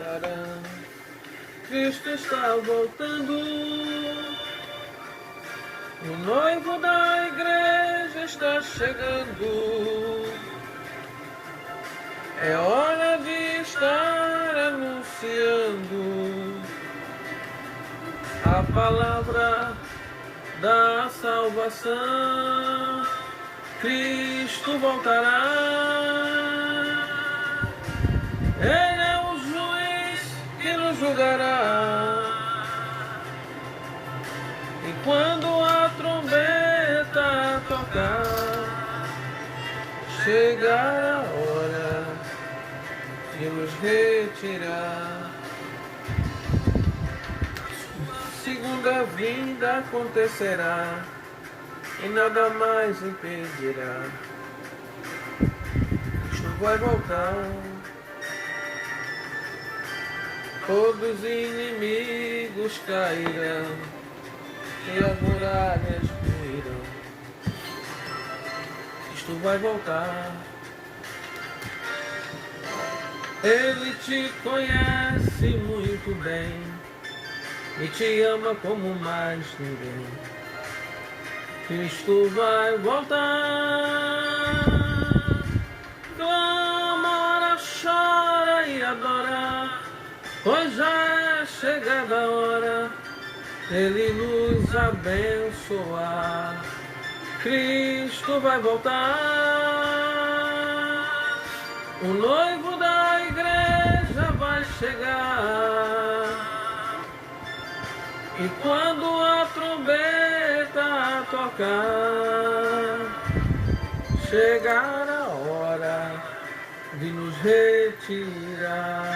voltará. Cristo está voltando. O noivo da igreja está chegando. É hora de estar anunciando a palavra da salvação. Cristo voltará. Ele é o juiz que nos julgará. E quando a trombeta tocar, chegará a hora de nos retirar. Segunda vinda acontecerá e nada mais impedirá. Cristo vai voltar. Todos os inimigos cairão e as muralhas ruirão. Cristo vai voltar. Ele te conhece muito bem e te ama como mais ninguém. Cristo vai voltar. Clama, ora, chora e adora, pois já é chegada a hora Ele nos abençoar. Cristo vai voltar. O noivo da igreja vai chegar. E quando a trombeta tocar, chegar a hora de nos retirar.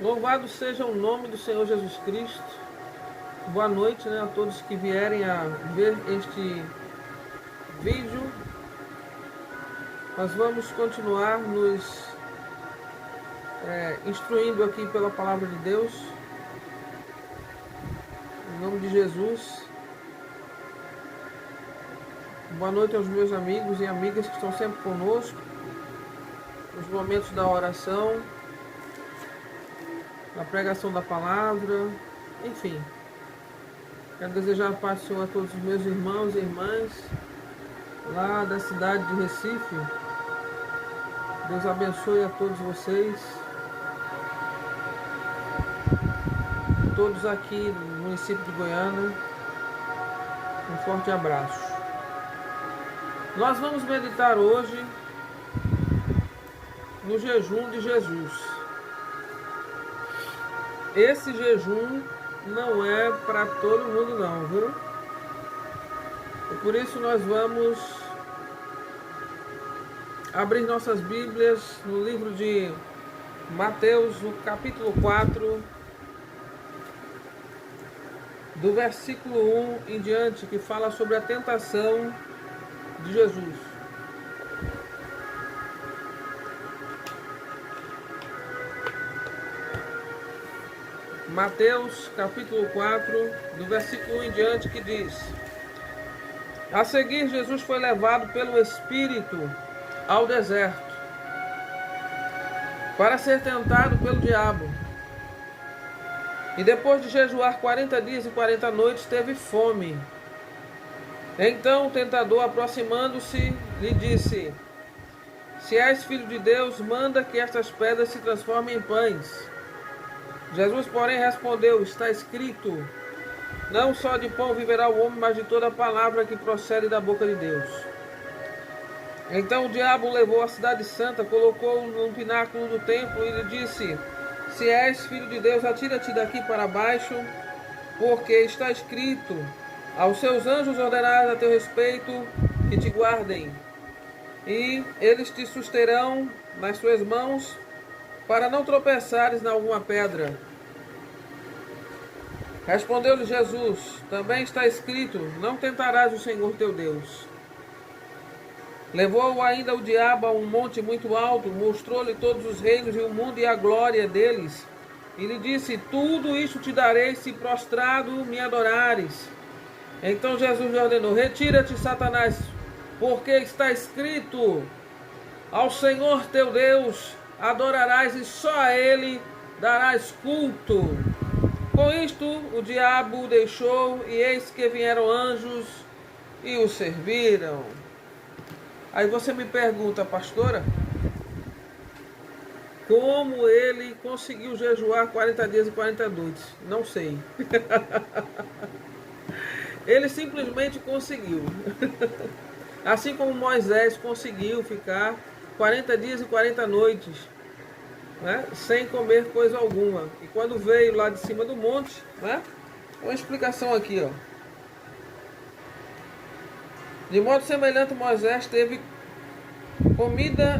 Louvado seja o nome do Senhor Jesus Cristo. Boa noite, a todos que vierem a ver este vídeo. Nós vamos continuar nos instruindo aqui pela palavra de Deus. Em nome de Jesus. Boa noite aos meus amigos e amigas que estão sempre conosco nos momentos da oração, na pregação da palavra, enfim. Quero desejar a paz do Senhor a todos os meus irmãos e irmãs lá da cidade de Recife. Deus abençoe a todos vocês. Todos aqui no município de Goiânia. Um forte abraço. Nós vamos meditar hoje no jejum de Jesus. Esse jejum não é para todo mundo não, viu? E por isso nós vamos abrir nossas Bíblias no livro de Mateus, no capítulo 4, do versículo 1 em diante, que fala sobre a tentação de Jesus. Mateus capítulo 4, do versículo 1 em diante, que diz: A seguir, Jesus foi levado pelo Espírito ao deserto para ser tentado pelo diabo. E depois de jejuar 40 dias e 40 noites, teve fome. Então o tentador, aproximando-se, lhe disse: Se és filho de Deus, manda que estas pedras se transformem em pães. Jesus, porém, respondeu: Está escrito, não só de pão viverá o homem, mas de toda a palavra que procede da boca de Deus. Então o diabo o levou à cidade santa, colocou-o num pináculo do templo e lhe disse: Se és filho de Deus, atira-te daqui para baixo, porque está escrito: Aos seus anjos ordenarás a teu respeito que te guardem, e eles te susterão nas suas mãos, para não tropeçares em alguma pedra. Respondeu-lhe Jesus: também está escrito: não tentarás o Senhor teu Deus. Levou-o ainda o diabo a um monte muito alto, mostrou-lhe todos os reinos e o mundo e a glória deles, e lhe disse: tudo isto te darei se prostrado me adorares. Então Jesus lhe ordenou: retira-te, Satanás, porque está escrito: ao Senhor teu Deus adorarás e só a Ele darás culto. Com isto o diabo o deixou, e eis que vieram anjos e o serviram. Aí você me pergunta, pastora, como ele conseguiu jejuar 40 dias e 40 noites? Não sei. Ele simplesmente conseguiu. Assim como Moisés conseguiu ficar 40 dias e 40 noites, né, sem comer coisa alguma. E quando veio lá de cima do monte, né, uma explicação aqui, ó. De modo semelhante, Moisés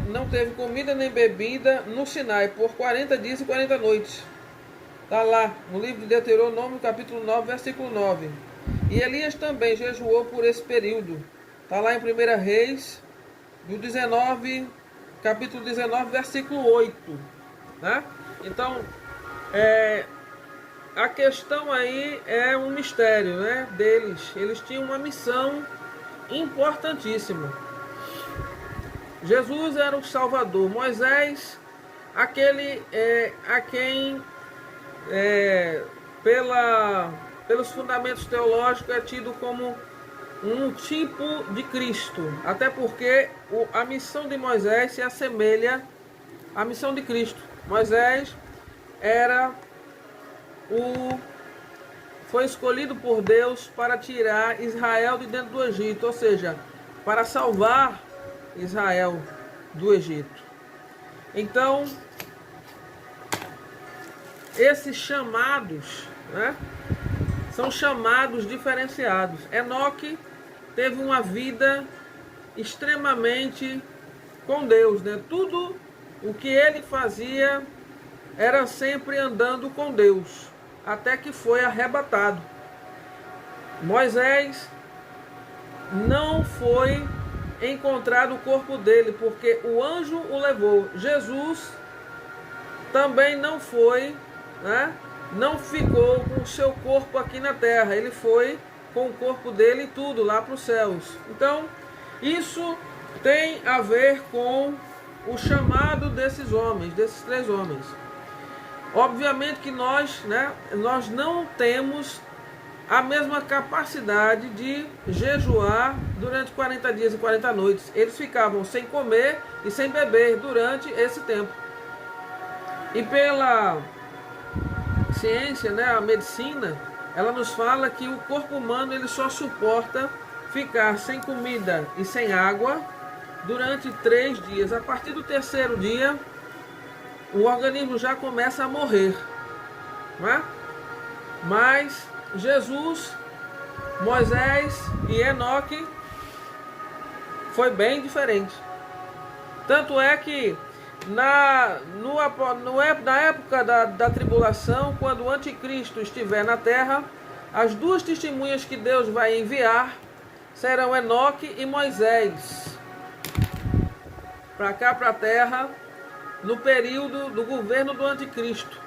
não teve comida nem bebida no Sinai por 40 dias e 40 noites. Está lá no livro de Deuteronômio, capítulo 9, versículo 9. E Elias também jejuou por esse período. Está lá em 1 Reis, do 19, capítulo 19, versículo 8. Né? Então, a questão aí é um mistério, né, deles. Eles tinham uma missão importantíssima. Jesus era o Salvador. Moisés, aquele a quem, pelos fundamentos teológicos, é tido como um tipo de Cristo. Até porque a missão de Moisés se assemelha à missão de Cristo. Moisés foi escolhido por Deus para tirar Israel de dentro do Egito, ou seja, para salvar Israel do Egito. Então, esses chamados, né, são chamados diferenciados. Enoque teve uma vida extremamente com Deus, né? Tudo o que ele fazia era sempre andando com Deus, até que foi arrebatado. Moisés não foi encontrado o corpo dele, porque o anjo o levou. Jesus também não foi, né? Não ficou com o seu corpo aqui na terra. Ele foi com o corpo dele e tudo lá para os céus. Então, isso tem a ver com o chamado desses homens, desses três homens. Obviamente que nós não temos a mesma capacidade de jejuar durante 40 dias e 40 noites. Eles ficavam sem comer e sem beber durante esse tempo. E pela ciência, né, a medicina, ela nos fala que o corpo humano ele só suporta ficar sem comida e sem água durante 3 dias. A partir do 3º dia, o organismo já começa a morrer, não é? Mas Jesus, Moisés e Enoque foi bem diferente. Tanto é que na época da tribulação, quando o anticristo estiver na terra, as 2 testemunhas que Deus vai enviar serão Enoque e Moisés para cá, para a terra, no período do governo do anticristo.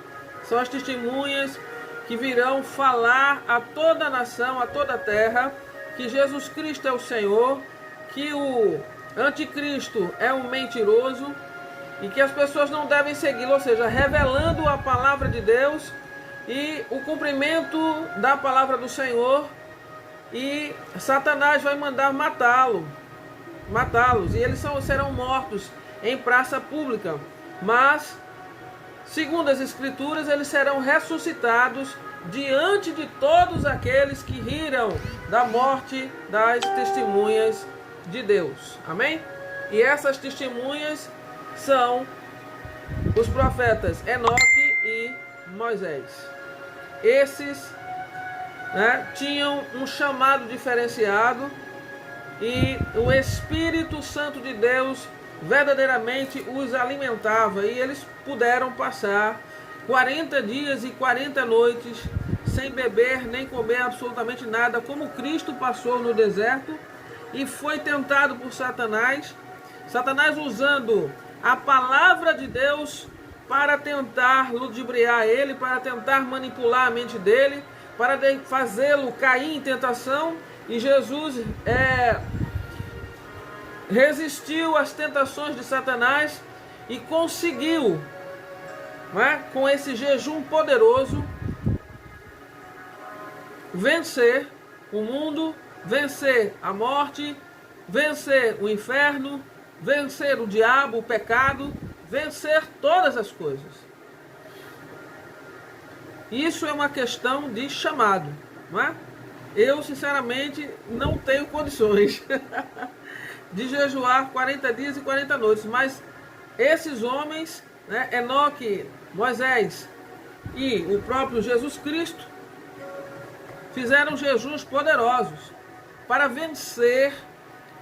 São as testemunhas que virão falar a toda a nação, a toda a terra, que Jesus Cristo é o Senhor, que o anticristo é um mentiroso e que as pessoas não devem segui-lo, ou seja, revelando a palavra de Deus e o cumprimento da palavra do Senhor, e Satanás vai mandar matá-los, e eles serão mortos em praça pública. Mas, segundo as Escrituras, eles serão ressuscitados diante de todos aqueles que riram da morte das testemunhas de Deus. Amém? E essas testemunhas são os profetas Enoque e Moisés. Esses, né, tinham um chamado diferenciado, e o Espírito Santo de Deus verdadeiramente os alimentava, e eles puderam passar 40 dias e 40 noites sem beber nem comer absolutamente nada, como Cristo passou no deserto e foi tentado por Satanás. Satanás usando a palavra de Deus para tentar ludibriar ele, para tentar manipular a mente dele, para fazê-lo cair em tentação. E Jesus resistiu às tentações de Satanás e conseguiu, com esse jejum poderoso, vencer o mundo, vencer a morte, vencer o inferno, vencer o diabo, o pecado, vencer todas as coisas. Isso é uma questão de chamado, não é? Eu, sinceramente, não tenho condições de jejuar 40 dias e 40 noites, mas esses homens, Enoque, Moisés e o próprio Jesus Cristo, fizeram jejuns poderosos para vencer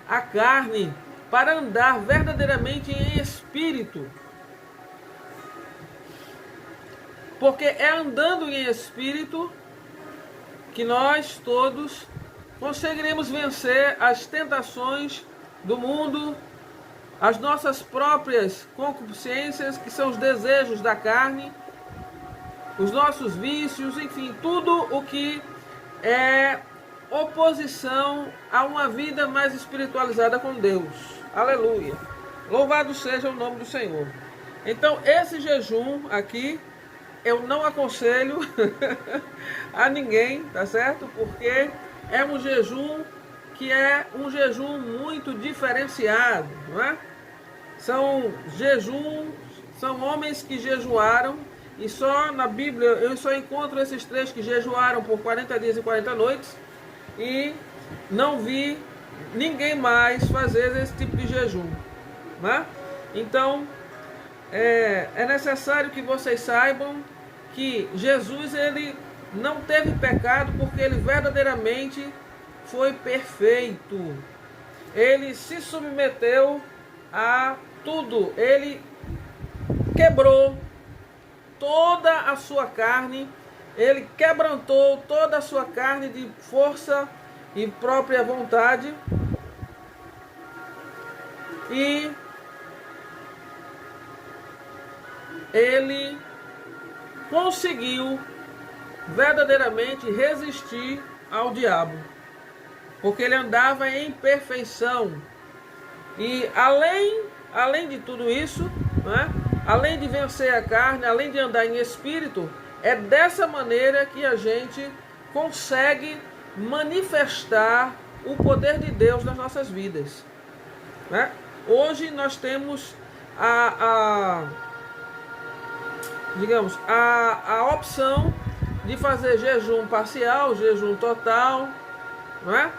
a carne, para andar verdadeiramente em espírito. Porque é andando em espírito que nós todos conseguiremos vencer as tentações do mundo, as nossas próprias concupiscências, que são os desejos da carne, os nossos vícios, enfim, tudo o que é oposição a uma vida mais espiritualizada com Deus. Aleluia! Louvado seja o nome do Senhor. Então, esse jejum aqui, eu não aconselho a ninguém, tá certo? Porque é um jejum que é um jejum muito diferenciado, não é? São homens que jejuaram, e só na Bíblia eu só encontro esses três que jejuaram por 40 dias e 40 noites, e não vi ninguém mais fazer esse tipo de jejum, né? Então, é necessário que vocês saibam que Jesus, ele não teve pecado, porque ele verdadeiramente foi perfeito. Ele se submeteu a tudo. Ele quebrou toda a sua carne. Ele quebrantou toda a sua carne de força e própria vontade. E ele conseguiu verdadeiramente resistir ao diabo, porque ele andava em perfeição. E além de tudo isso, né, além de vencer a carne, além de andar em espírito, é dessa maneira que a gente consegue manifestar o poder de Deus nas nossas vidas, né? Hoje nós temos a opção de fazer jejum parcial, jejum total, não é?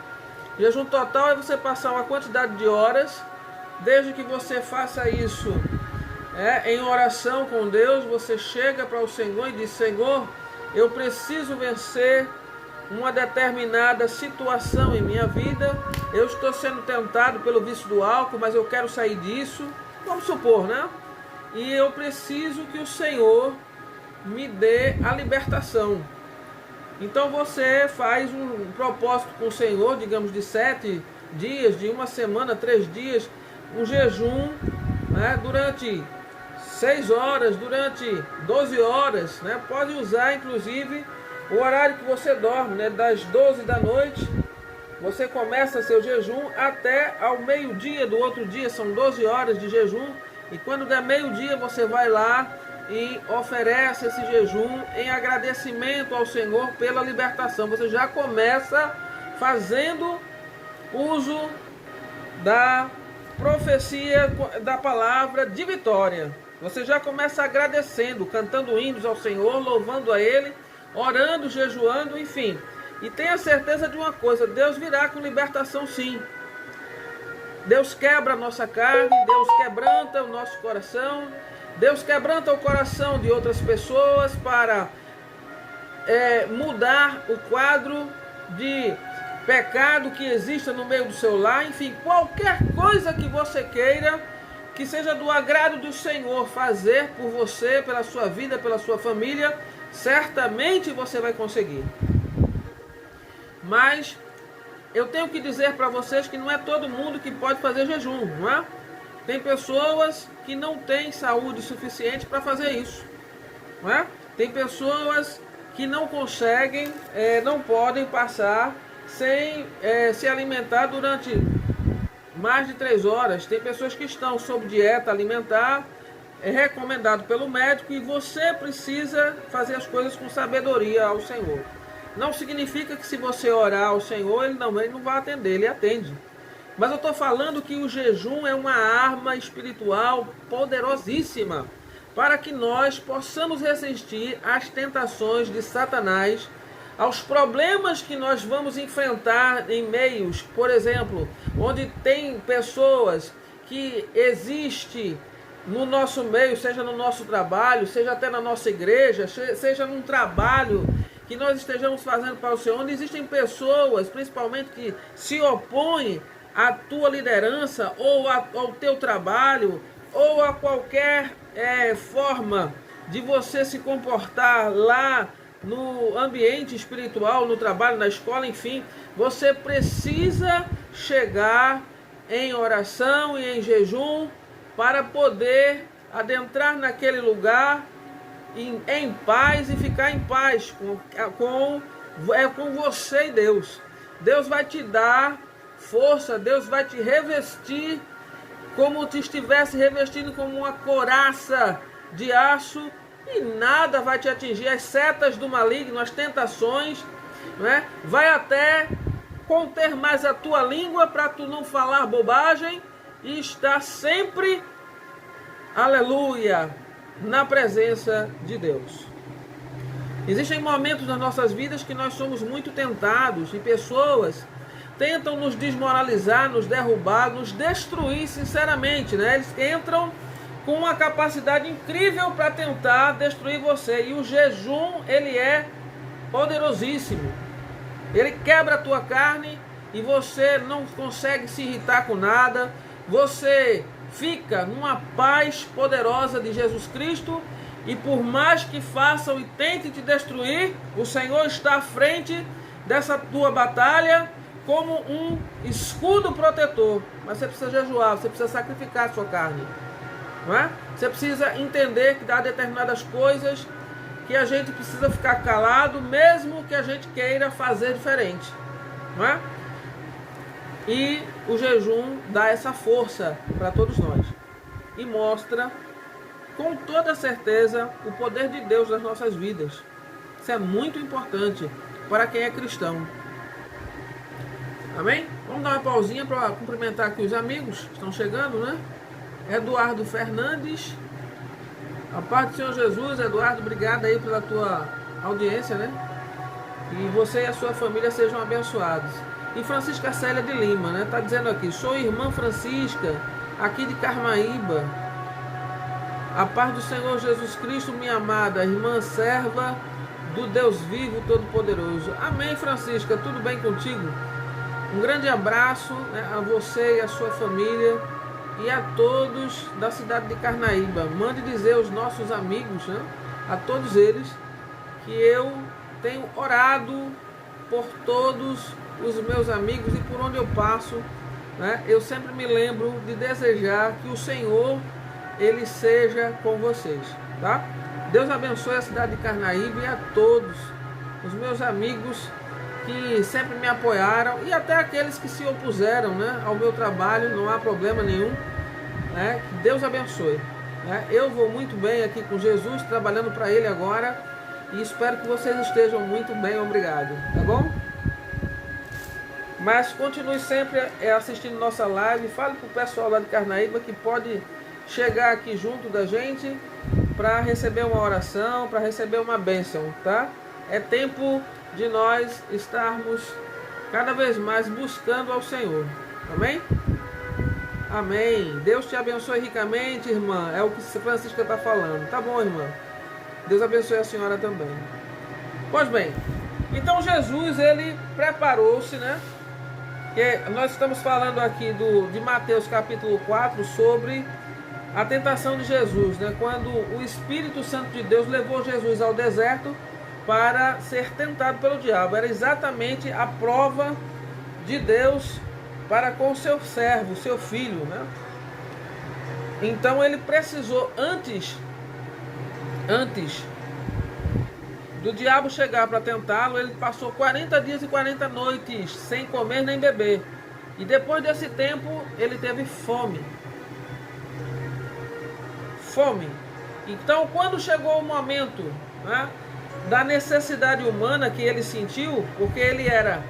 Jejum total é você passar uma quantidade de horas, desde que você faça isso em oração com Deus, você chega para o Senhor e diz: Senhor, eu preciso vencer uma determinada situação em minha vida, eu estou sendo tentado pelo vício do álcool, mas eu quero sair disso, vamos supor, né? E eu preciso que o Senhor me dê a libertação. Então você faz um propósito com o Senhor, digamos de 7 dias, de uma semana, 3 dias, um jejum, né, durante 6 horas, durante 12 horas, né? Pode usar inclusive o horário que você dorme, né? Das 12 da noite, você começa seu jejum até ao meio-dia do outro dia, são 12 horas de jejum, e quando der meio-dia você vai lá e oferece esse jejum em agradecimento ao Senhor pela libertação. Você já começa fazendo uso da profecia da palavra de vitória. Você já começa agradecendo, cantando hinos ao Senhor, louvando a Ele, orando, jejuando, enfim. E tenha certeza de uma coisa: Deus virá com libertação, sim. Deus quebra a nossa carne, Deus quebranta o nosso coração, Deus quebranta o coração de outras pessoas para mudar o quadro de pecado que exista no meio do seu lar. Enfim, qualquer coisa que você queira, que seja do agrado do Senhor fazer por você, pela sua vida, pela sua família, certamente você vai conseguir. Mas eu tenho que dizer para vocês que não é todo mundo que pode fazer jejum, não é? Tem pessoas que não têm saúde suficiente para fazer isso, não é? Tem pessoas que não conseguem, não podem passar sem se alimentar durante mais de 3 horas. Tem pessoas que estão sob dieta alimentar, é recomendado pelo médico, e você precisa fazer as coisas com sabedoria ao Senhor. Não significa que se você orar ao Senhor, ele não vai atender, ele atende. Mas eu estou falando que o jejum é uma arma espiritual poderosíssima para que nós possamos resistir às tentações de Satanás, aos problemas que nós vamos enfrentar em meios, por exemplo, onde tem pessoas que existem no nosso meio, seja no nosso trabalho, seja até na nossa igreja, seja num trabalho que nós estejamos fazendo para o Senhor, onde existem pessoas, principalmente, que se opõem à tua liderança, ou ao teu trabalho, ou a qualquer forma de você se comportar lá no ambiente espiritual, no trabalho, na escola, enfim. Você precisa chegar em oração e em jejum para poder adentrar naquele lugar em paz e ficar em paz com você e Deus. Deus vai te dar força, Deus vai te revestir como te estivesse revestindo como uma couraça de aço, e nada vai te atingir. As setas do maligno, as tentações, né? Vai até conter mais a tua língua para tu não falar bobagem e estar sempre, aleluia, na presença de Deus. Existem momentos nas nossas vidas que nós somos muito tentados, e pessoas tentam nos desmoralizar, nos derrubar, nos destruir sinceramente, né? Eles entram com uma capacidade incrível para tentar destruir você. E o jejum, ele é poderosíssimo. Ele quebra a tua carne e você não consegue se irritar com nada. Você fica numa paz poderosa de Jesus Cristo, e por mais que façam e tentem te destruir, o Senhor está à frente dessa tua batalha como um escudo protetor. Mas você precisa jejuar, você precisa sacrificar a sua carne, não é? Você precisa entender que há determinadas coisas que a gente precisa ficar calado, mesmo que a gente queira fazer diferente, não é? E o jejum dá essa força para todos nós e mostra com toda certeza o poder de Deus nas nossas vidas. Isso é muito importante para quem é cristão. Amém? Vamos dar uma pausinha para cumprimentar aqui os amigos que estão chegando, né? Eduardo Fernandes, a paz do Senhor Jesus. Eduardo, obrigado aí pela tua audiência, né? E você e a sua família sejam abençoados. E Francisca Célia de Lima, né? Tá dizendo aqui: sou irmã Francisca, aqui de Carmaíba. A paz do Senhor Jesus Cristo, minha amada irmã serva do Deus vivo todo-poderoso. Amém, Francisca, tudo bem contigo? Um grande abraço, né, a você e a sua família e a todos da cidade de Carnaíba. Mande dizer aos nossos amigos, né, a todos eles, que eu tenho orado por todos os meus amigos, e por onde eu passo, né, eu sempre me lembro de desejar que o Senhor, ele seja com vocês, tá? Deus abençoe a cidade de Carnaíba e a todos os meus amigos que sempre me apoiaram, e até aqueles que se opuseram, né, ao meu trabalho. Não há problema nenhum, né? Que Deus abençoe, né? Eu vou muito bem aqui com Jesus, trabalhando para Ele agora, e espero que vocês estejam muito bem, obrigado, tá bom? Mas continue sempre assistindo nossa live. Fale para o pessoal lá de Carnaíba que pode chegar aqui junto da gente para receber uma oração, para receber uma bênção, tá? É tempo de nós estarmos cada vez mais buscando ao Senhor. Amém? Amém. Deus te abençoe ricamente, irmã. É o que Francisca está falando. Tá bom, irmã? Deus abençoe a senhora também. Pois bem, então Jesus, ele preparou-se, né? E nós estamos falando aqui de Mateus capítulo 4 sobre a tentação de Jesus, né? Quando o Espírito Santo de Deus levou Jesus ao deserto para ser tentado pelo diabo. Era exatamente a prova de Deus para com o seu servo, o seu filho, né? Então ele precisou, antes do diabo chegar para tentá-lo, ele passou 40 dias e 40 noites sem comer nem beber. E depois desse tempo, ele teve fome. Então, quando chegou o momento, né, da necessidade humana que ele sentiu, porque ele era,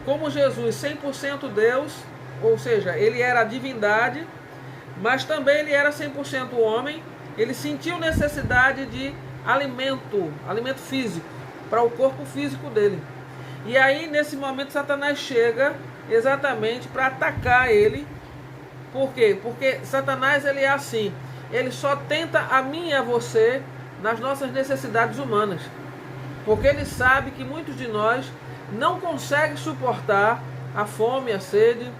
como Jesus, 100% Deus, ou seja, ele era a divindade, mas também ele era 100% homem, ele sentiu necessidade de alimento físico, para o corpo físico dele. E aí, nesse momento, Satanás chega exatamente para atacar ele. Por quê? Porque Satanás, ele é assim, ele só tenta a mim e a você nas nossas necessidades humanas. Porque ele sabe que muitos de nós não conseguem suportar a fome, a sede,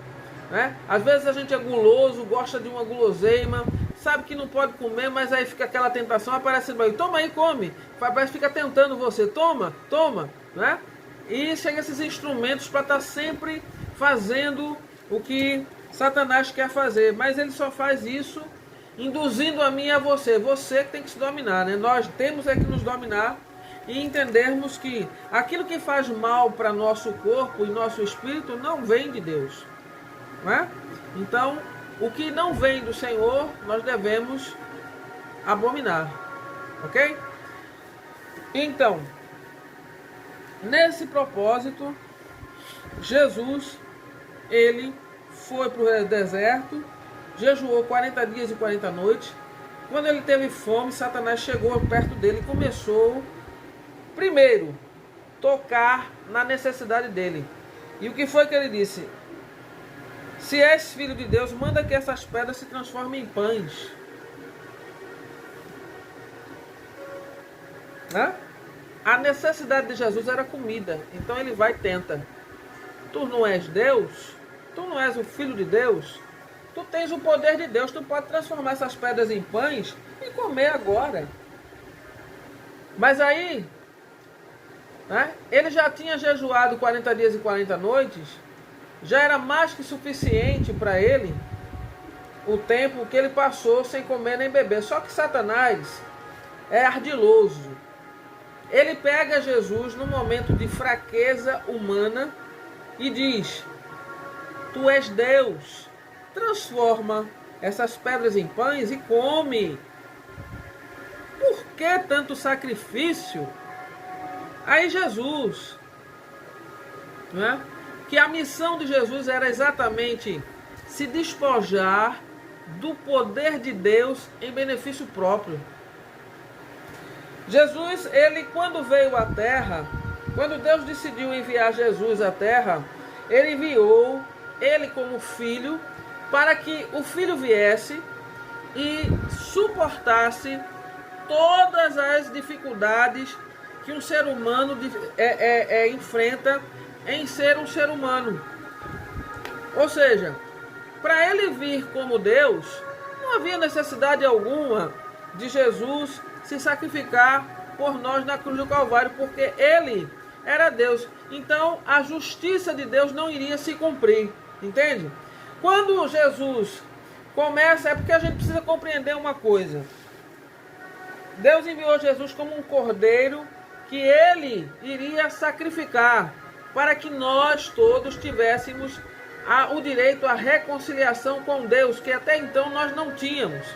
né? Às vezes a gente é guloso, gosta de uma guloseima, sabe que não pode comer, mas aí fica aquela tentação, aparece no meio, toma aí, come, parece que fica tentando você, toma, né? E chega esses instrumentos para estar sempre fazendo o que Satanás quer fazer, mas ele só faz isso induzindo a mim e a você que tem que se dominar, né? Nós temos que nos dominar e entendermos que aquilo que faz mal para nosso corpo e nosso espírito não vem de Deus, não é? Então, o que não vem do Senhor, nós devemos abominar, ok? Então, nesse propósito, Jesus, ele foi para o deserto, jejuou 40 dias e 40 noites. Quando ele teve fome, Satanás chegou perto dele e começou, primeiro, tocar na necessidade dele. E o que foi que ele disse? Se és filho de Deus, manda que essas pedras se transformem em pães. Né? A necessidade de Jesus era comida. Então ele vai e tenta. Tu não és Deus? Tu não és o filho de Deus? Tu tens o poder de Deus. Tu pode transformar essas pedras em pães e comer agora. Mas aí, né, ele já tinha jejuado 40 dias e 40 noites. Já era mais que suficiente para ele o tempo que ele passou sem comer nem beber. Só que Satanás é ardiloso. Ele pega Jesus num momento de fraqueza humana e diz: tu és Deus, transforma essas pedras em pães e come. Por que tanto sacrifício? Aí Jesus, né, que a missão de Jesus era exatamente se despojar do poder de Deus em benefício próprio. Jesus, ele quando veio à terra, quando Deus decidiu enviar Jesus à terra, ele enviou ele como filho, para que o filho viesse e suportasse todas as dificuldades que um ser humano enfrenta em ser um ser humano. Ou seja, para ele vir como Deus, não havia necessidade alguma de Jesus se sacrificar por nós na cruz do Calvário, porque ele era Deus. Então a justiça de Deus não iria se cumprir, entende? Quando Jesus começa, é porque a gente precisa compreender uma coisa. Deus enviou Jesus como um cordeiro que ele iria sacrificar para que nós todos tivéssemos o direito à reconciliação com Deus, que até então nós não tínhamos.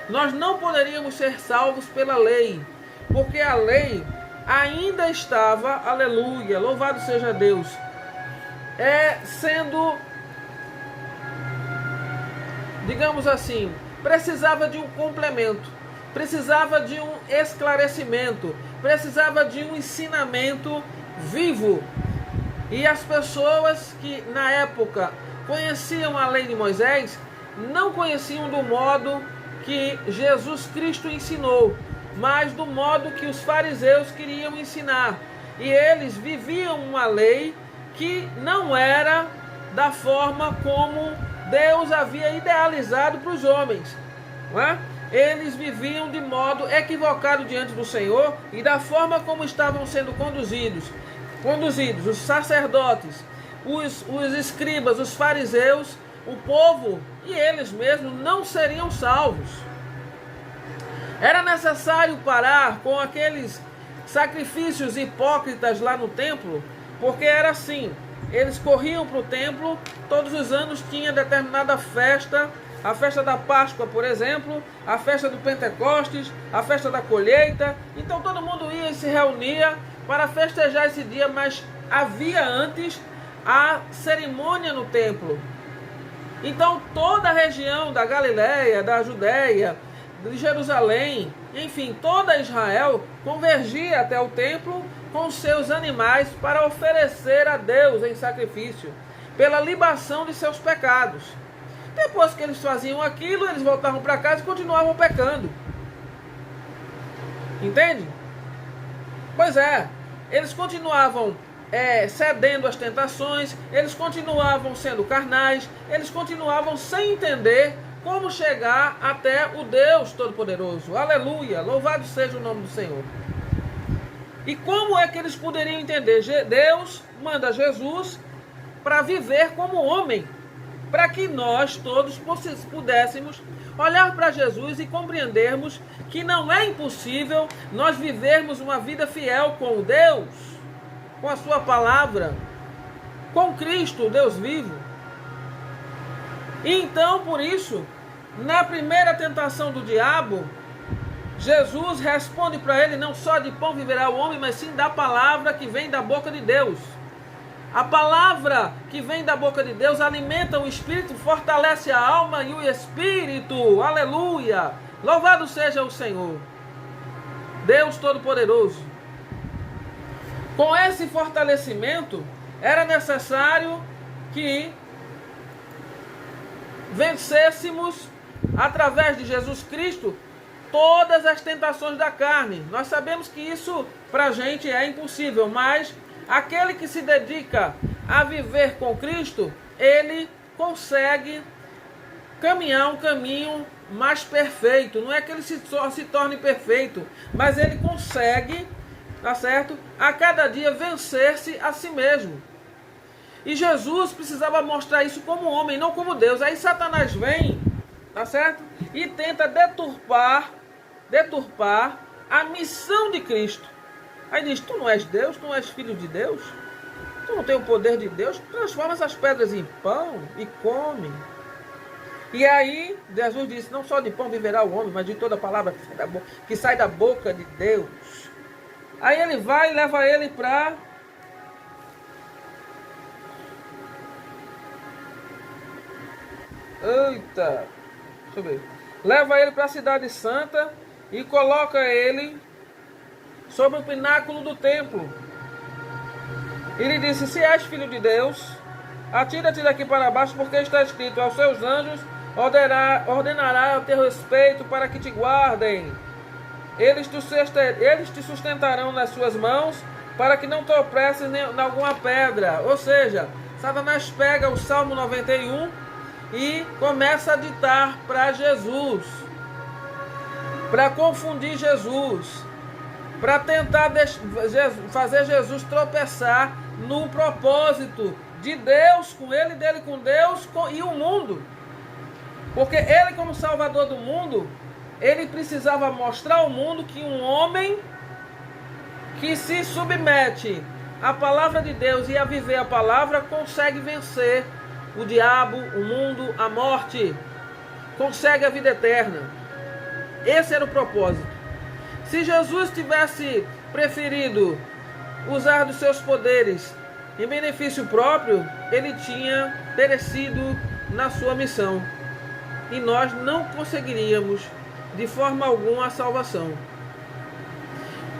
Nós não poderíamos ser salvos pela lei, porque a lei ainda estava, aleluia, louvado seja Deus, sendo, digamos assim, precisava de um complemento, precisava de um esclarecimento, precisava de um ensinamento vivo. E as pessoas que na época conheciam a lei de Moisés, não conheciam do modo que Jesus Cristo ensinou, mas do modo que os fariseus queriam ensinar. E eles viviam uma lei que não era da forma como Deus havia idealizado para os homens, não é? eles viviam de modo equivocado diante do Senhor e da forma como estavam sendo conduzidos os sacerdotes, os escribas, os fariseus, o povo e eles mesmos não seriam salvos. Era necessário parar com aqueles sacrifícios hipócritas lá no templo, porque era assim, eles corriam para o templo, todos os anos tinha determinada festa, a festa da Páscoa, por exemplo, a festa do Pentecostes, a festa da colheita, então todo mundo ia e se reunia para festejar esse dia, mas havia antes a cerimônia no templo. Então toda a região da Galileia, da Judéia, de Jerusalém, enfim, toda Israel convergia até o templo com seus animais para oferecer a Deus em sacrifício, pela libação de seus pecados. Depois que eles faziam aquilo, eles voltavam para casa e continuavam pecando. Entende? Pois é, eles continuavam cedendo às tentações, eles continuavam sendo carnais, eles continuavam sem entender como chegar até o Deus Todo-Poderoso. Aleluia! Louvado seja o nome do Senhor. E como é que eles poderiam entender? Deus manda Jesus para viver como homem, para que nós todos pudéssemos olhar para Jesus e compreendermos que não é impossível nós vivermos uma vida fiel com Deus, com a sua palavra, com Cristo, Deus vivo. E então, por isso, na primeira tentação do diabo, Jesus responde para ele: não só de pão viverá o homem, mas sim da palavra que vem da boca de Deus. A palavra que vem da boca de Deus alimenta o espírito, fortalece a alma e o espírito. Aleluia! Louvado seja o Senhor, Deus Todo-Poderoso. Com esse fortalecimento, era necessário que vencêssemos, através de Jesus Cristo, todas as tentações da carne. Nós sabemos que isso para a gente é impossível, mas aquele que se dedica a viver com Cristo, ele consegue caminhar um caminho mais perfeito. Não é que ele se torne perfeito, mas ele consegue, tá certo? A cada dia vencer-se a si mesmo. E Jesus precisava mostrar isso como homem, não como Deus. Aí Satanás vem, tá certo? E tenta deturpar a missão de Cristo. Aí diz: tu não és Deus, tu não és filho de Deus, tu não tem o poder de Deus, transforma essas pedras em pão e come. E aí Jesus disse: não só de pão viverá o homem, mas de toda palavra que sai da boca de Deus. Aí ele vai e leva ele para deixa eu ver. Leva ele para a cidade santa e coloca ele sobre o pináculo do templo. Ele disse: se és filho de Deus, atira-te daqui para baixo, porque está escrito: aos seus anjos ordenará a teu respeito para que te guardem. Eles te sustentarão nas suas mãos, para que não tropeces em alguma pedra. Ou seja, Satanás pega o Salmo 91 e começa a ditar para Jesus, para confundir Jesus, para tentar fazer Jesus tropeçar no propósito de Deus com ele, dele com Deus e o mundo. Porque ele, como Salvador do mundo, ele precisava mostrar ao mundo que um homem que se submete à palavra de Deus e a viver a palavra consegue vencer o diabo, o mundo, a morte, consegue a vida eterna. Esse era o propósito. Se Jesus tivesse preferido usar dos seus poderes em benefício próprio, ele tinha perecido na sua missão. E nós não conseguiríamos de forma alguma a salvação.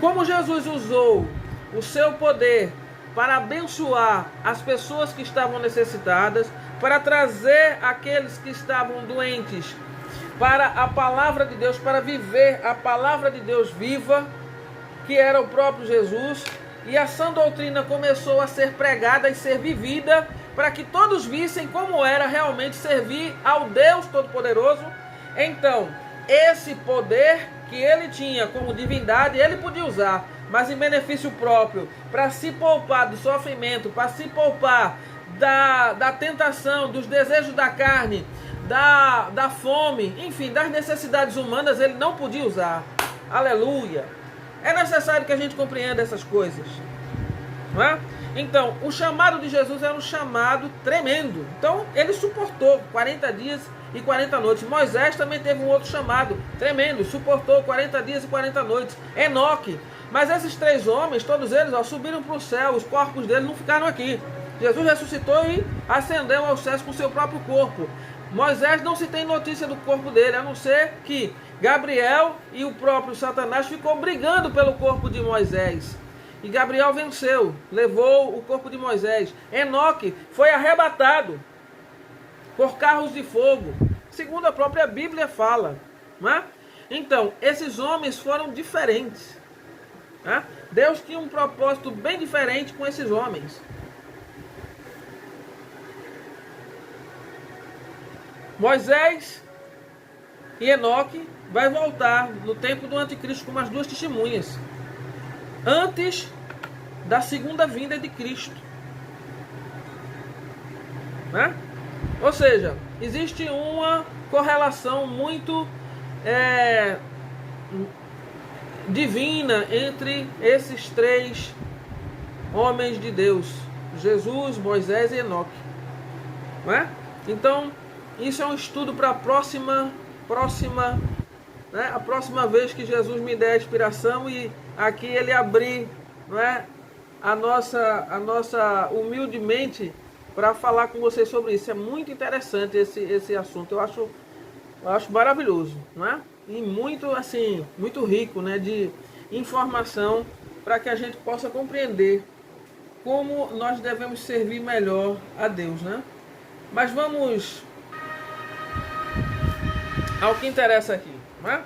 Como Jesus usou o seu poder para abençoar as pessoas que estavam necessitadas, para trazer aqueles que estavam doentes para a palavra de Deus, para viver a palavra de Deus viva, que era o próprio Jesus, e a sã doutrina começou a ser pregada e ser vivida, para que todos vissem como era realmente servir ao Deus Todo-Poderoso. Então, esse poder que ele tinha como divindade, ele podia usar, mas em benefício próprio, para se poupar do sofrimento, para se poupar da tentação, dos desejos da carne, da fome, enfim, das necessidades humanas, ele não podia usar. Aleluia! É necessário que a gente compreenda essas coisas, não é? Então, o chamado de Jesus era um chamado tremendo. Então, ele suportou 40 dias e 40 noites. Moisés também teve um outro chamado tremendo, suportou 40 dias e 40 noites. Enoque. Mas esses três homens, todos eles, subiram para o céu, os corpos deles não ficaram aqui. Jesus ressuscitou e ascendeu aos céus com seu próprio corpo. Moisés não se tem notícia do corpo dele, a não ser que Gabriel e o próprio Satanás ficou brigando pelo corpo de Moisés. E Gabriel venceu, levou o corpo de Moisés. Enoque foi arrebatado por carros de fogo, segundo a própria Bíblia fala, não é? Então, esses homens foram diferentes, não é? Deus tinha um propósito bem diferente com esses homens. Moisés e Enoque vai voltar no tempo do anticristo como as duas testemunhas, antes da segunda vinda de Cristo, né? Ou seja, existe uma correlação muito divina entre esses três homens de Deus, Jesus, Moisés e Enoque, né? Então, isso é um estudo para a próxima, né? A próxima vez que Jesus me der a inspiração e aqui ele abrir, não é, a nossa humildemente para falar com vocês sobre isso. É muito interessante esse assunto. Eu acho maravilhoso, não é? E muito assim, muito rico, né, de informação para que a gente possa compreender como nós devemos servir melhor a Deus, né? Mas vamos ao que interessa aqui, não é?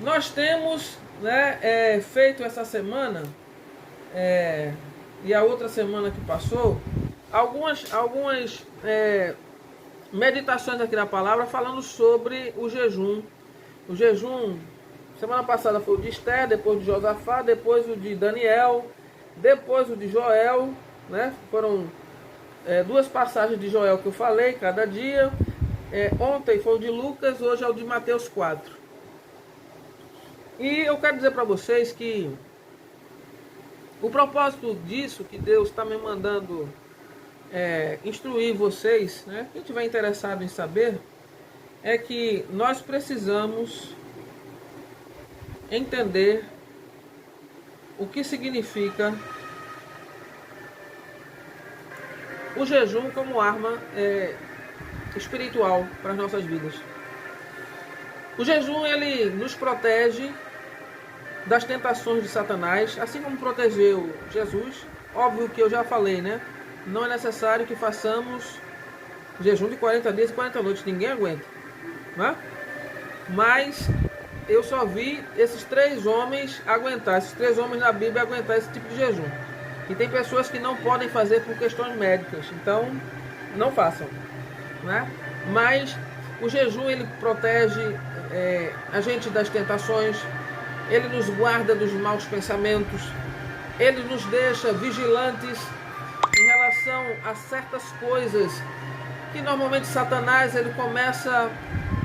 Nós temos, né, feito essa semana e a outra semana que passou algumas meditações aqui na palavra falando sobre o jejum. O jejum, semana passada foi o de Esther, depois de Josafá, depois o de Daniel, depois o de Joel, né? Foram duas passagens de Joel que eu falei cada dia. Ontem foi o de Lucas, hoje é o de Mateus 4. E eu quero dizer para vocês que o propósito disso, que Deus está me mandando instruir vocês, né? Quem estiver interessado em saber, é que nós precisamos entender o que significa o jejum como arma espiritual para as nossas vidas. O jejum, ele nos protege das tentações de Satanás, assim como protegeu Jesus. Óbvio que eu já falei, né? Não é necessário que façamos jejum de 40 dias e 40 noites, ninguém aguenta, né? Mas eu só vi esses três homens aguentar, esses três homens na Bíblia aguentar esse tipo de jejum. E tem pessoas que não podem fazer por questões médicas, então não façam, né? Mas o jejum, ele protege a gente das tentações, ele nos guarda dos maus pensamentos, ele nos deixa vigilantes em relação a certas coisas que normalmente Satanás ele começa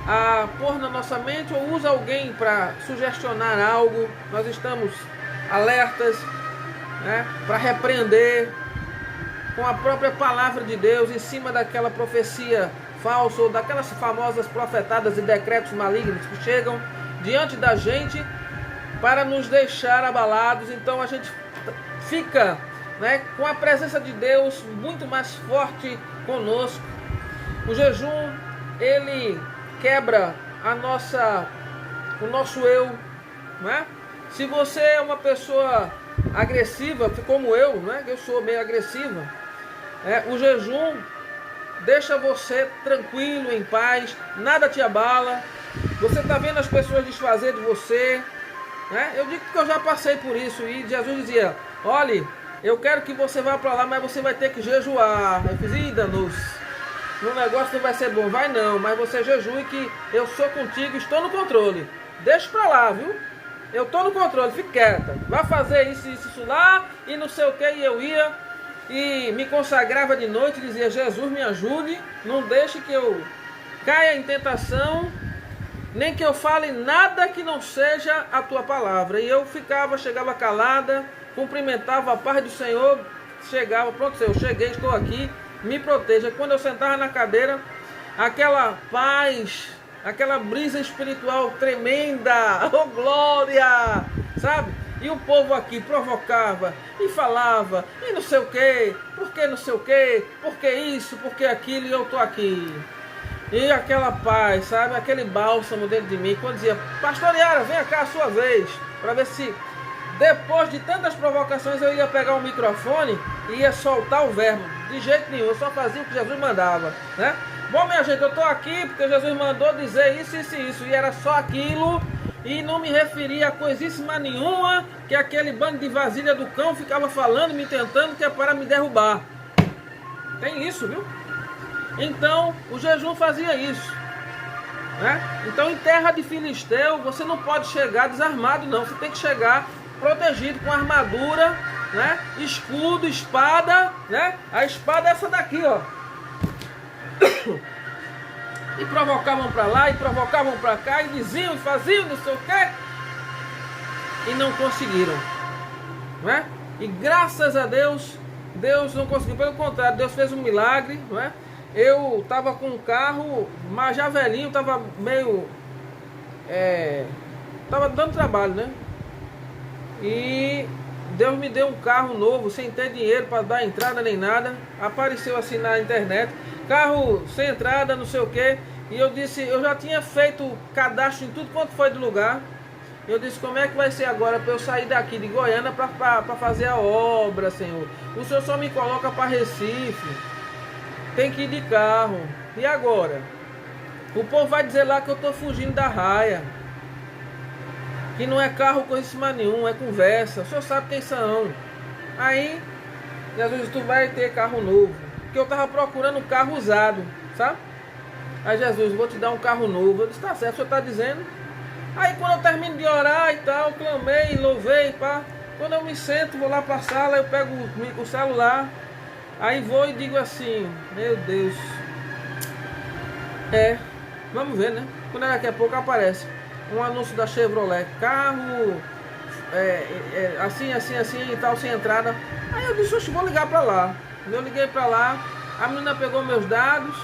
a pôr na nossa mente, ou usa alguém para sugestionar algo. Nós estamos alertas, né, para repreender com a própria palavra de Deus em cima daquela profecia falsa ou daquelas famosas profetadas e decretos malignos que chegam diante da gente para nos deixar abalados. Então a gente fica, né, com a presença de Deus muito mais forte conosco. O jejum, ele quebra o nosso eu, né? Se você é uma pessoa agressiva, como eu, né? Eu sou meio agressiva, o jejum deixa você tranquilo, em paz, nada te abala. Você está vendo as pessoas desfazer de você, né? Eu digo que eu já passei por isso, e Jesus dizia: olhe, eu quero que você vá para lá, mas você vai ter que jejuar. Eu fiz, danos. o negócio não vai ser bom. Vai não, mas você jejue que eu sou contigo, estou no controle. Deixa pra lá, viu? Eu estou no controle, fique quieta. Vai fazer isso lá e não sei o que. E eu ia e me consagrava de noite e dizia, Jesus me ajude, não deixe que eu caia em tentação, nem que eu fale nada que não seja a tua palavra. E eu chegava calada, cumprimentava a paz do Senhor, chegava, pronto, Senhor, cheguei, estou aqui, me proteja. Quando eu sentava na cadeira, aquela paz, aquela brisa espiritual tremenda, oh glória, sabe? E o povo aqui provocava e falava, e não sei o que, porque não sei o que, porque isso, porque aquilo, e eu estou aqui. E aquela paz, sabe? Aquele bálsamo dentro de mim, quando dizia, pastor Yara, venha cá a sua vez, para ver se depois de tantas provocações eu ia pegar o microfone e ia soltar o verbo. De jeito nenhum, eu só fazia o que Jesus mandava, né? Bom, minha gente, eu estou aqui porque Jesus mandou dizer isso, isso e isso, e era só aquilo, e não me referia a coisíssima nenhuma que aquele bando de vasilha do cão ficava falando, me tentando, que é para me derrubar. Tem isso, viu? Então, o jejum fazia isso, né? Então, em terra de filisteu, você não pode chegar desarmado, não. Você tem que chegar protegido com armadura, né? Escudo, espada, né? A espada é essa daqui, ó. E provocavam para lá, e provocavam para cá, e diziam, e faziam, não sei o quê, e não conseguiram, né? E graças a Deus, Deus não conseguiu. Pelo contrário, Deus fez um milagre, não é? Eu estava com um carro, mas já velhinho, estava meio... Estava dando trabalho, né? E Deus me deu um carro novo, sem ter dinheiro para dar entrada nem nada. Apareceu assim na internet, carro sem entrada, não sei o que. E eu disse, eu já tinha feito cadastro em tudo quanto foi do lugar. Eu disse, como é que vai ser agora para eu sair daqui de Goiânia para fazer a obra, Senhor? O Senhor só me coloca para Recife. Tem que ir de carro. E agora? O povo vai dizer lá que eu estou fugindo da raia. Que não é carro coisíssima nenhum, é conversa. O senhor sabe quem são. Aí, Jesus disse, tu vai ter carro novo. Porque eu estava procurando um carro usado, sabe? Aí Jesus, vou te dar um carro novo. Eu disse, tá certo, o senhor está dizendo. Aí quando eu termino de orar e tal, clamei, louvei, pá. Quando eu me sento, vou lá para a sala, eu pego o celular. Aí vou e digo assim, meu Deus, vamos ver, né? Quando daqui a pouco aparece um anúncio da Chevrolet, carro, assim, assim, assim e tal, sem entrada. Aí eu disse, oxe, vou ligar pra lá. Eu liguei pra lá, a menina pegou meus dados.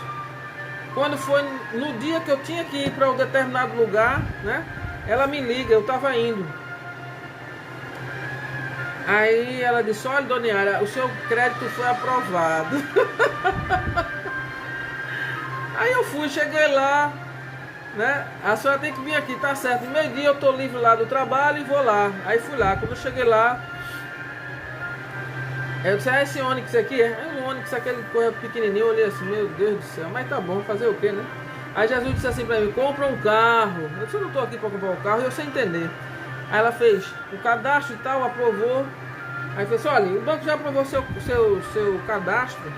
Quando foi no dia que eu tinha que ir para um determinado lugar, né? Ela me liga, eu tava indo. Aí ela disse, olha, dona Yara, o seu crédito foi aprovado. Aí eu fui, cheguei lá, né? A senhora tem que vir aqui, tá certo. Meio-dia eu tô livre lá do trabalho e vou lá. Aí fui lá, quando eu cheguei lá, eu disse, esse Onix aqui? É um Onix, aquele correio pequenininho. Eu olhei assim, meu Deus do céu, mas tá bom, fazer o quê, né? Aí Jesus disse assim pra mim, compra um carro. Eu disse, eu não tô aqui pra comprar um carro, eu sei entender. Aí ela fez o cadastro e tal, aprovou. Aí fez assim, olha, o banco já aprovou seu cadastro.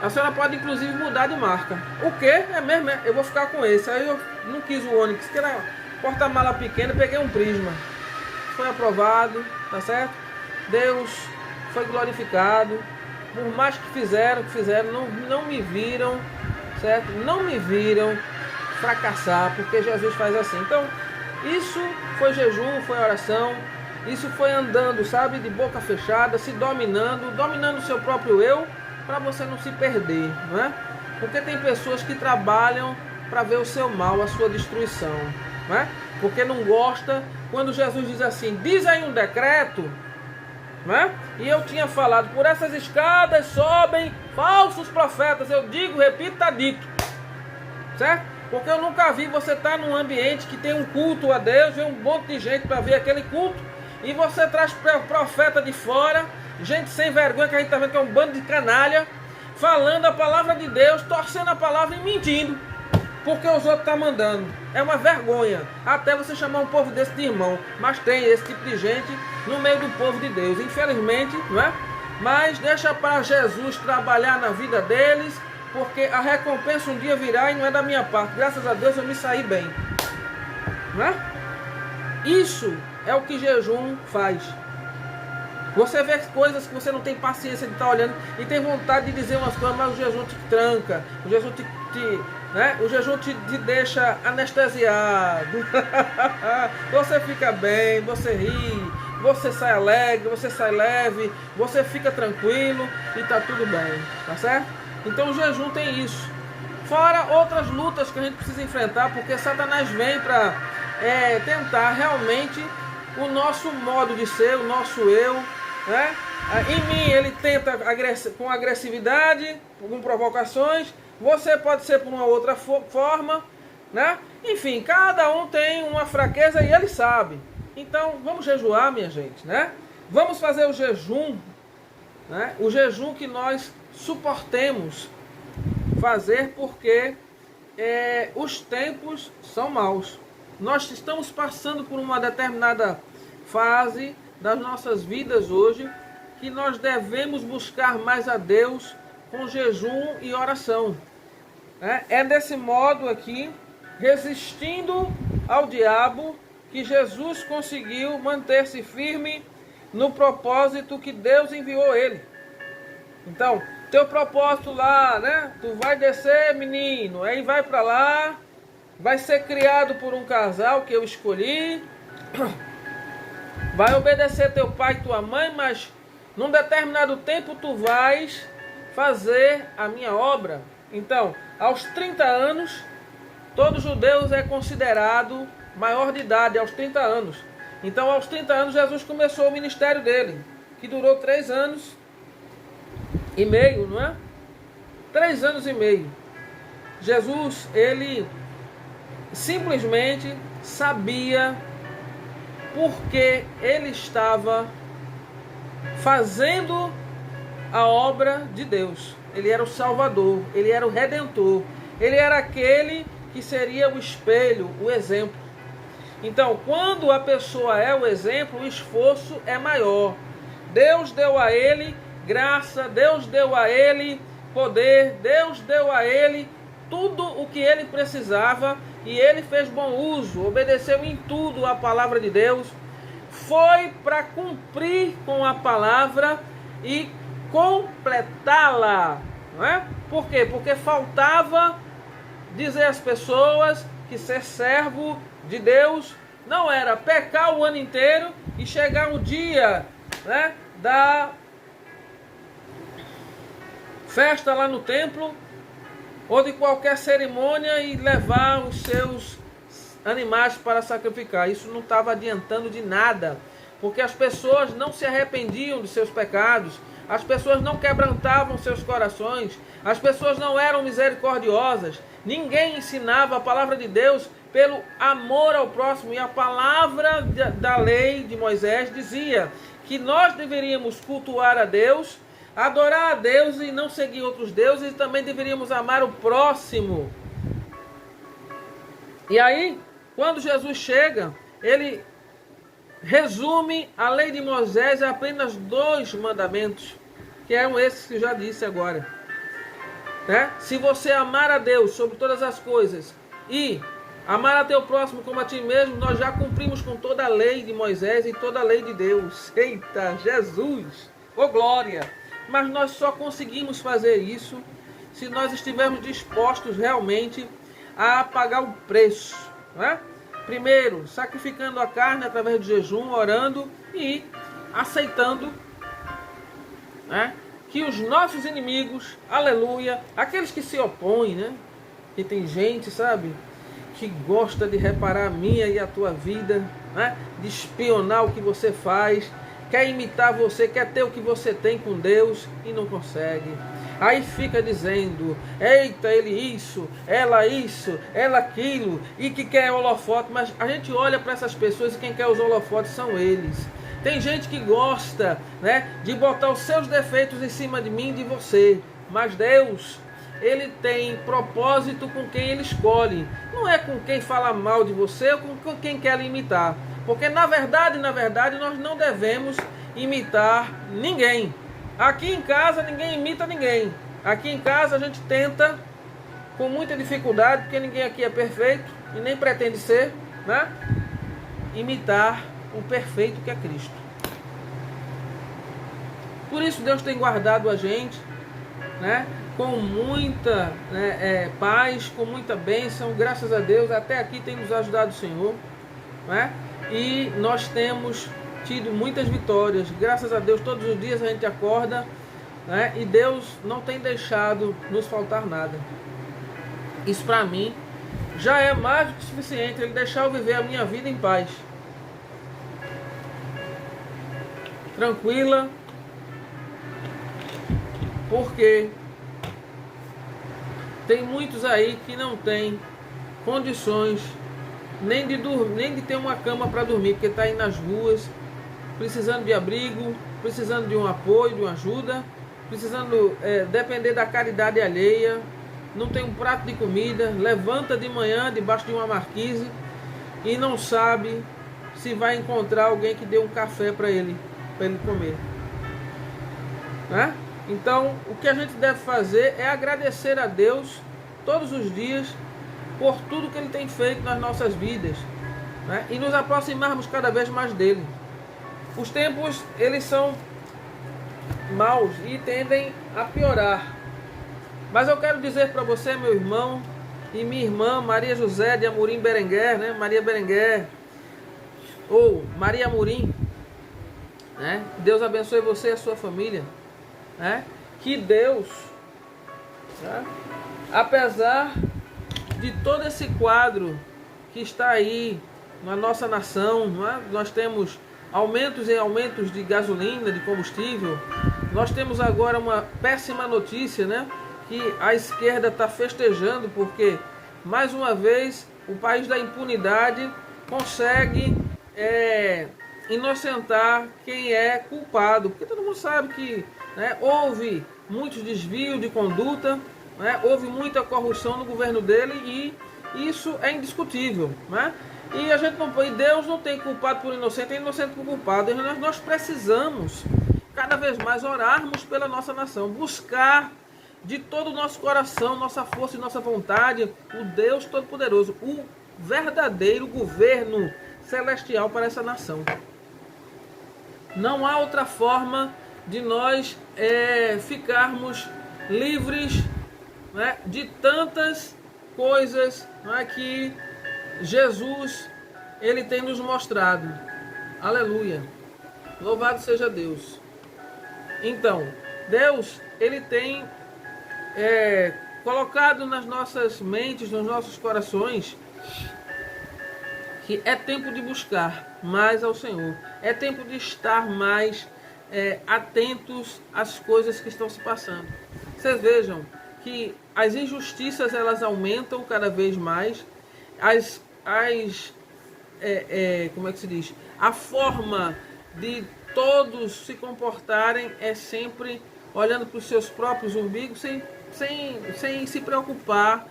A senhora pode inclusive mudar de marca. O quê? É mesmo? Eu vou ficar com esse. Aí eu não quis o Onix, que era porta-mala pequena, peguei um Prisma. Foi aprovado, tá certo? Deus foi glorificado. Por mais que fizeram, não me viram, certo? Não me viram fracassar, porque Jesus faz assim. Então, isso foi jejum, foi oração, isso foi andando, sabe, de boca fechada, se dominando o seu próprio eu, para você não se perder, não é? Porque tem pessoas que trabalham para ver o seu mal, a sua destruição, não é? Porque não gosta, quando Jesus diz assim, diz aí um decreto, não é? E eu tinha falado, por essas escadas sobem falsos profetas, eu digo, repito, está dito, certo? Porque eu nunca vi você estar num ambiente que tem um culto a Deus, vem um monte de gente para ver aquele culto, e você traz profeta de fora, gente sem vergonha, que a gente está vendo que é um bando de canalha, falando a palavra de Deus, torcendo a palavra e mentindo, porque os outros estão mandando. É uma vergonha, até você chamar um povo desse de irmão, mas tem esse tipo de gente no meio do povo de Deus, infelizmente, não é? Mas deixa para Jesus trabalhar na vida deles, porque a recompensa um dia virá e não é da minha parte. Graças a Deus eu me saí bem. Não é? Isso é o que jejum faz. Você vê coisas que você não tem paciência de estar olhando e tem vontade de dizer umas coisas, mas o jejum te tranca, o jejum o jejum te deixa anestesiado. Você fica bem, você ri, você sai alegre, você sai leve, você fica tranquilo e está tudo bem, tá certo? Então o jejum tem isso. Fora outras lutas que a gente precisa enfrentar, porque Satanás vem para tentar realmente o nosso modo de ser, o nosso eu, né? Em mim ele tenta com agressividade, com provocações. Você pode ser por uma outra forma, né? Enfim, cada um tem uma fraqueza e ele sabe. Então vamos jejuar, minha gente, né? Vamos fazer o jejum, né? O jejum que nós suportemos fazer, porque os tempos são maus. Nós estamos passando por uma determinada fase das nossas vidas hoje, que nós devemos buscar mais a Deus com jejum e oração. É desse modo aqui, resistindo ao diabo, que Jesus conseguiu manter-se firme no propósito que Deus enviou ele. Então, teu propósito lá, né? Tu vai descer, menino, aí vai para lá, vai ser criado por um casal que eu escolhi, vai obedecer teu pai e tua mãe, mas num determinado tempo tu vais fazer a minha obra. Então, aos 30 anos, todo judeu é considerado maior de idade, aos 30 anos. Então, aos 30 anos, Jesus começou o ministério dele, que durou 3 anos e meio, não é? 3 anos e meio. Jesus, ele simplesmente sabia porque ele estava fazendo a obra de Deus. Ele era o Salvador, ele era o Redentor, ele era aquele que seria o espelho, o exemplo. Então, quando a pessoa é o exemplo, o esforço é maior. Deus deu a ele graça, Deus deu a ele poder, Deus deu a ele tudo o que ele precisava e ele fez bom uso, obedeceu em tudo a palavra de Deus, foi para cumprir com a palavra e completá-la, não é? Por quê? Porque faltava dizer às pessoas que ser servo de Deus não era pecar o ano inteiro e chegar o dia, né, da festa lá no templo ou de qualquer cerimônia e levar os seus animais para sacrificar. Isso não estava adiantando de nada, porque as pessoas não se arrependiam de seus pecados, as pessoas não quebrantavam seus corações, as pessoas não eram misericordiosas, ninguém ensinava a palavra de Deus pelo amor ao próximo. E a palavra da lei de Moisés dizia que nós deveríamos cultuar a Deus, adorar a Deus e não seguir outros deuses, e também deveríamos amar o próximo. E aí, quando Jesus chega, ele resume a lei de Moisés a apenas 2 mandamentos, que eram esses que eu já disse agora. Né? Se você amar a Deus sobre todas as coisas e amar a teu próximo como a ti mesmo, nós já cumprimos com toda a lei de Moisés e toda a lei de Deus. Eita, Jesus! Ô glória! Mas nós só conseguimos fazer isso se nós estivermos dispostos realmente a pagar o preço. Né? Primeiro, sacrificando a carne através de jejum, orando e aceitando, né, que os nossos inimigos, aleluia, aqueles que se opõem, né? Que tem gente, sabe, que gosta de reparar a minha e a tua vida, né? De espionar o que você faz, quer imitar você, quer ter o que você tem com Deus e não consegue. Aí fica dizendo, eita, ele isso, ela aquilo, e que quer holofote. Mas a gente olha para essas pessoas e quem quer os holofotes são eles. Tem gente que gosta, né, de botar os seus defeitos em cima de mim e de você. Mas Deus, ele tem propósito com quem ele escolhe. Não é com quem fala mal de você ou com quem quer lhe imitar. Porque na verdade, nós não devemos imitar ninguém. Aqui em casa ninguém imita ninguém. Aqui em casa a gente tenta, com muita dificuldade, porque ninguém aqui é perfeito e nem pretende ser, né? Imitar o perfeito que é Cristo. Por isso Deus tem guardado a gente, né? Com muita paz, com muita bênção, graças a Deus, até aqui tem nos ajudado o Senhor, né? E nós temos tido muitas vitórias, graças a Deus. Todos os dias a gente acorda, né? E Deus não tem deixado nos faltar nada. Isso para mim já é mais do que suficiente, Ele deixar eu viver a minha vida em paz, tranquila, porque tem muitos aí que não tem condições nem de ter uma cama para dormir, porque está aí nas ruas, precisando de abrigo, precisando de um apoio, de uma ajuda, precisando depender da caridade alheia, não tem um prato de comida, levanta de manhã debaixo de uma marquise e não sabe se vai encontrar alguém que dê um café para ele comer, né? Então, o que a gente deve fazer é agradecer a Deus todos os dias por tudo que Ele tem feito nas nossas vidas, né? E nos aproximarmos cada vez mais dEle. Os tempos, eles são maus e tendem a piorar. Mas eu quero dizer para você, meu irmão e minha irmã, Maria José de Amorim Berenguer, né? Maria Berenguer, ou Maria Amorim, né? Deus abençoe você e a sua família. Né? Que Deus, né? Apesar de todo esse quadro que está aí na nossa nação, né? Nós temos aumentos e aumentos de gasolina, de combustível. Nós temos agora uma péssima notícia, né? Que a esquerda está festejando porque, mais uma vez, o país da impunidade consegue inocentar quem é culpado, porque todo mundo sabe que, né, houve muitos desvios de conduta, né, houve muita corrupção no governo dele e isso é indiscutível, né? E a gente não, e Deus não tem culpado por inocente, é inocente por culpado. E nós precisamos cada vez mais orarmos pela nossa nação, buscar de todo o nosso coração, nossa força e nossa vontade o Deus Todo-Poderoso, o verdadeiro governo celestial para essa nação. Não há outra forma de nós ficarmos livres, né, de tantas coisas, né, que Jesus ele tem nos mostrado. Aleluia. Louvado seja Deus. Então, Deus ele tem colocado nas nossas mentes, nos nossos corações, que é tempo de buscar mais ao Senhor. É tempo de estar mais atentos às coisas que estão se passando. Vocês vejam que as injustiças elas aumentam cada vez mais. Como é que se diz? A forma de todos se comportarem é sempre olhando para os seus próprios umbigos, sem se preocupar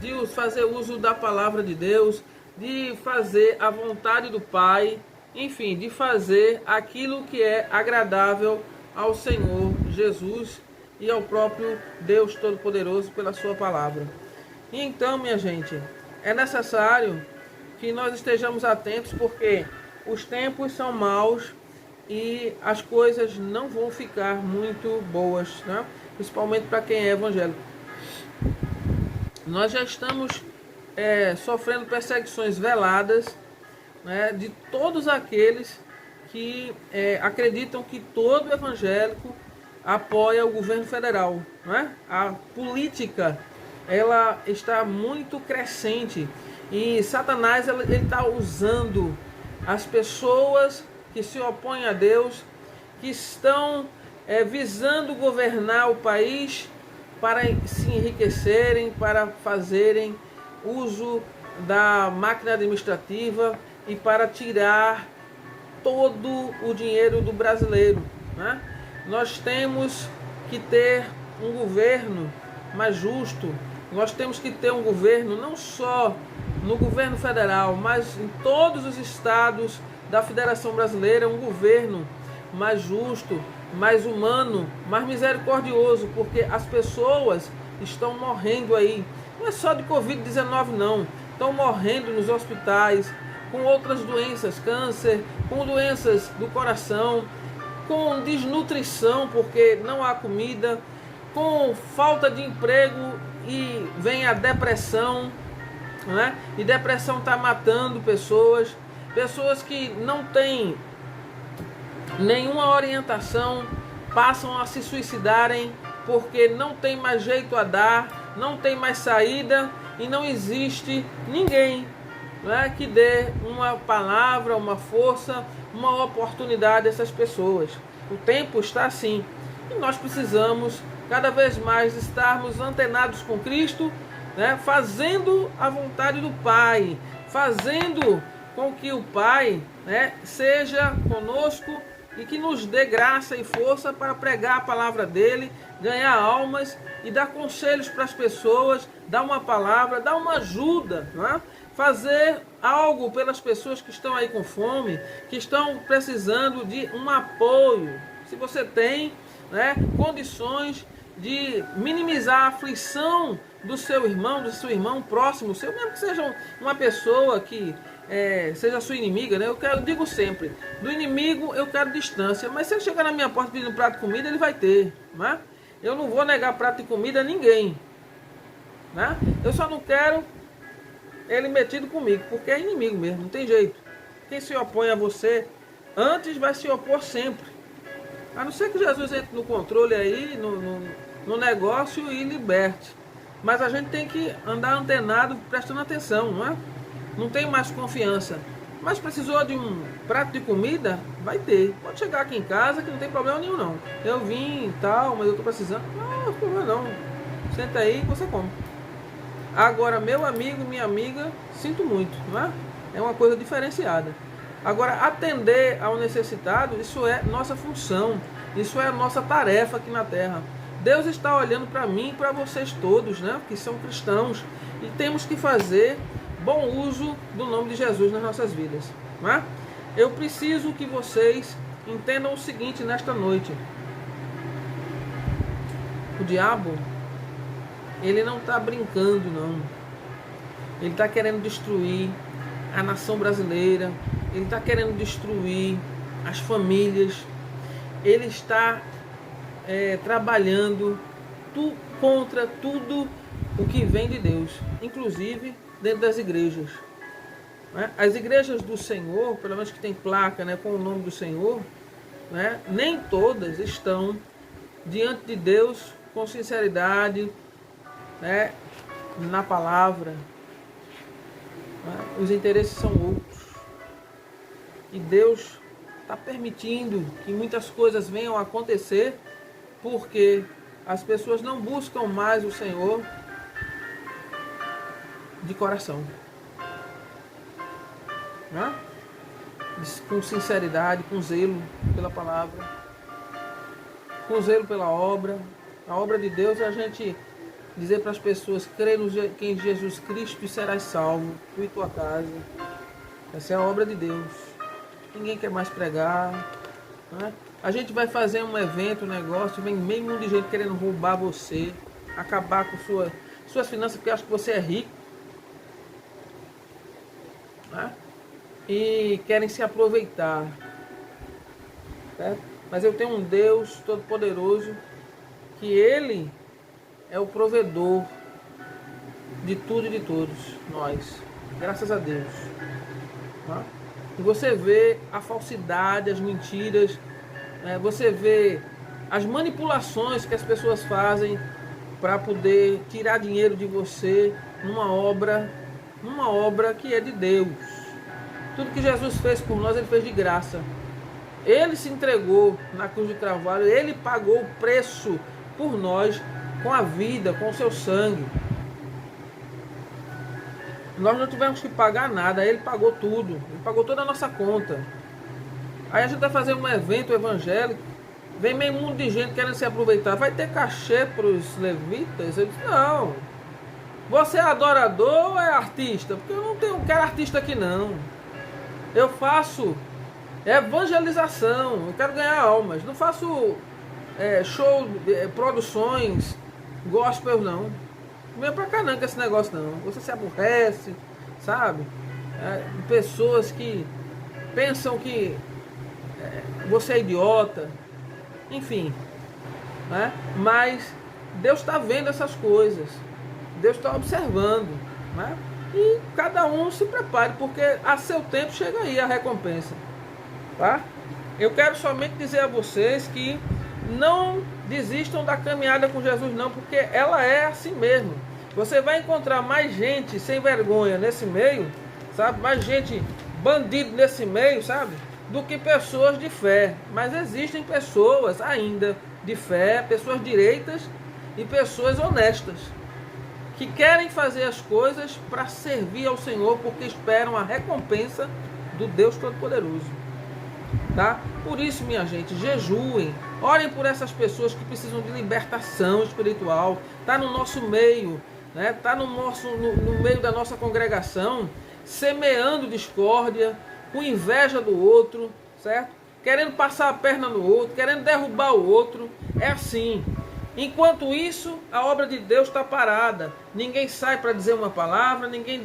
de fazer uso da palavra de Deus, de fazer a vontade do Pai, enfim, de fazer aquilo que é agradável ao Senhor Jesus e ao próprio Deus Todo-Poderoso pela sua palavra. E então, minha gente, é necessário que nós estejamos atentos, porque os tempos são maus e as coisas não vão ficar muito boas, né? Principalmente para quem é evangélico. Nós já estamos sofrendo perseguições veladas, né, de todos aqueles que acreditam que todo evangélico apoia o governo federal, né? A política ela está muito crescente e Satanás ele está usando as pessoas que se opõem a Deus, que estão visando governar o país para se enriquecerem, para fazerem uso da máquina administrativa e para tirar todo o dinheiro do brasileiro, né? Nós temos que ter um governo mais justo. Nós temos que ter um governo não só no governo federal, mas em todos os estados da Federação Brasileira, um governo mais justo, mais humano, mais misericordioso, porque as pessoas estão morrendo aí. Não é só de Covid-19 não, estão morrendo nos hospitais, com outras doenças, câncer, com doenças do coração, com desnutrição, porque não há comida, com falta de emprego e vem a depressão, né? E depressão está matando pessoas, pessoas que não têm nenhuma orientação, passam a se suicidarem porque não tem mais jeito a dar, não tem mais saída e não existe ninguém, né, que dê uma palavra, uma força, uma oportunidade a essas pessoas. O tempo está assim e nós precisamos cada vez mais estarmos antenados com Cristo, né, fazendo a vontade do Pai, fazendo com que o Pai, né, seja conosco e que nos dê graça e força para pregar a palavra dele, ganhar almas e dar conselhos para as pessoas, dar uma palavra, dar uma ajuda, né? Fazer algo pelas pessoas que estão aí com fome, que estão precisando de um apoio. Se você tem, né, condições de minimizar a aflição do seu irmão próximo, seu, mesmo que seja uma pessoa que seja sua inimiga, né? Eu digo sempre, do inimigo eu quero distância, mas se ele chegar na minha porta pedindo um prato de comida, ele vai ter, né? Eu não vou negar prato de comida a ninguém, né? Eu só não quero ele metido comigo, porque é inimigo mesmo, não tem jeito. Quem se opõe a você antes vai se opor sempre, a não ser que Jesus entre no controle aí, no negócio e liberte. Mas a gente tem que andar antenado, prestando atenção, não é? Não tem mais confiança. Mas precisou de um prato de comida? Vai ter. Pode chegar aqui em casa que não tem problema nenhum não. Eu vim e tal, mas eu estou precisando. Não, não tem problema não. Senta aí e você come. Agora, meu amigo, minha amiga, sinto muito, não é? É uma coisa diferenciada. Agora, atender ao necessitado, isso é nossa função. Isso é a nossa tarefa aqui na Terra. Deus está olhando para mim e para vocês todos, né, que são cristãos, e temos que fazer bom uso do nome de Jesus nas nossas vidas, né? Eu preciso que vocês entendam o seguinte nesta noite: o diabo, ele não está brincando não, ele está querendo destruir a nação brasileira, ele está querendo destruir as famílias, ele está trabalhando contra tudo o que vem de Deus, inclusive dentro das igrejas, né? As igrejas do Senhor, pelo menos que tem placa, né, com o nome do Senhor, né, nem todas estão diante de Deus com sinceridade, né, na palavra, né? Os interesses são outros e Deus está permitindo que muitas coisas venham a acontecer porque as pessoas não buscam mais o Senhor de coração, né? Com sinceridade, com zelo pela palavra, com zelo pela obra. A obra de Deus é a gente dizer para as pessoas: crê em Jesus Cristo e serás salvo, tu e tua casa. Essa é a obra de Deus. Ninguém quer mais pregar, né? A gente vai fazer um evento, um negócio, vem meio mundo de gente querendo roubar você, acabar com suas finanças porque acha que você é rico, né? E querem se aproveitar, certo? Mas eu tenho um Deus Todo-Poderoso, que Ele é o provedor de tudo e de todos nós, graças a Deus, tá? E você vê a falsidade, as mentiras, você vê as manipulações que as pessoas fazem para poder tirar dinheiro de você numa obra que é de Deus. Tudo que Jesus fez por nós, Ele fez de graça. Ele se entregou na cruz de Calvário, Ele pagou o preço por nós com a vida, com o seu sangue. Nós não tivemos que pagar nada, Ele pagou tudo, Ele pagou toda a nossa conta. Aí a gente vai fazer um evento evangélico, vem meio mundo de gente querendo se aproveitar. Vai ter cachê para os levitas? Eu disse: não. Você é adorador ou é artista? Porque eu não quero artista aqui não. Eu faço É evangelização. Eu quero ganhar almas. Não faço show, produções, gospel, não. Não vem pra cá não com esse negócio não. Você se aborrece, sabe? Pessoas que pensam que você é idiota. Enfim. Né? Mas Deus está vendo essas coisas. Deus está observando. Né? E cada um se prepare, porque a seu tempo chega aí a recompensa. Tá? Eu quero somente dizer a vocês que não desistam da caminhada com Jesus não, porque ela é assim mesmo. Você vai encontrar mais gente sem vergonha nesse meio, sabe? Mais gente bandido nesse meio, sabe? Do que pessoas de fé. Mas existem pessoas ainda de fé, pessoas direitas e pessoas honestas, que querem fazer as coisas para servir ao Senhor, porque esperam a recompensa do Deus Todo-Poderoso. Tá? Por isso, minha gente, jejuem, orem por essas pessoas que precisam de libertação espiritual. Está no nosso meio, né? Está no meio da nossa congregação, semeando discórdia, com inveja do outro, certo? Querendo passar a perna no outro, querendo derrubar o outro. É assim. Enquanto isso, a obra de Deus está parada. Ninguém sai para dizer uma palavra, ninguém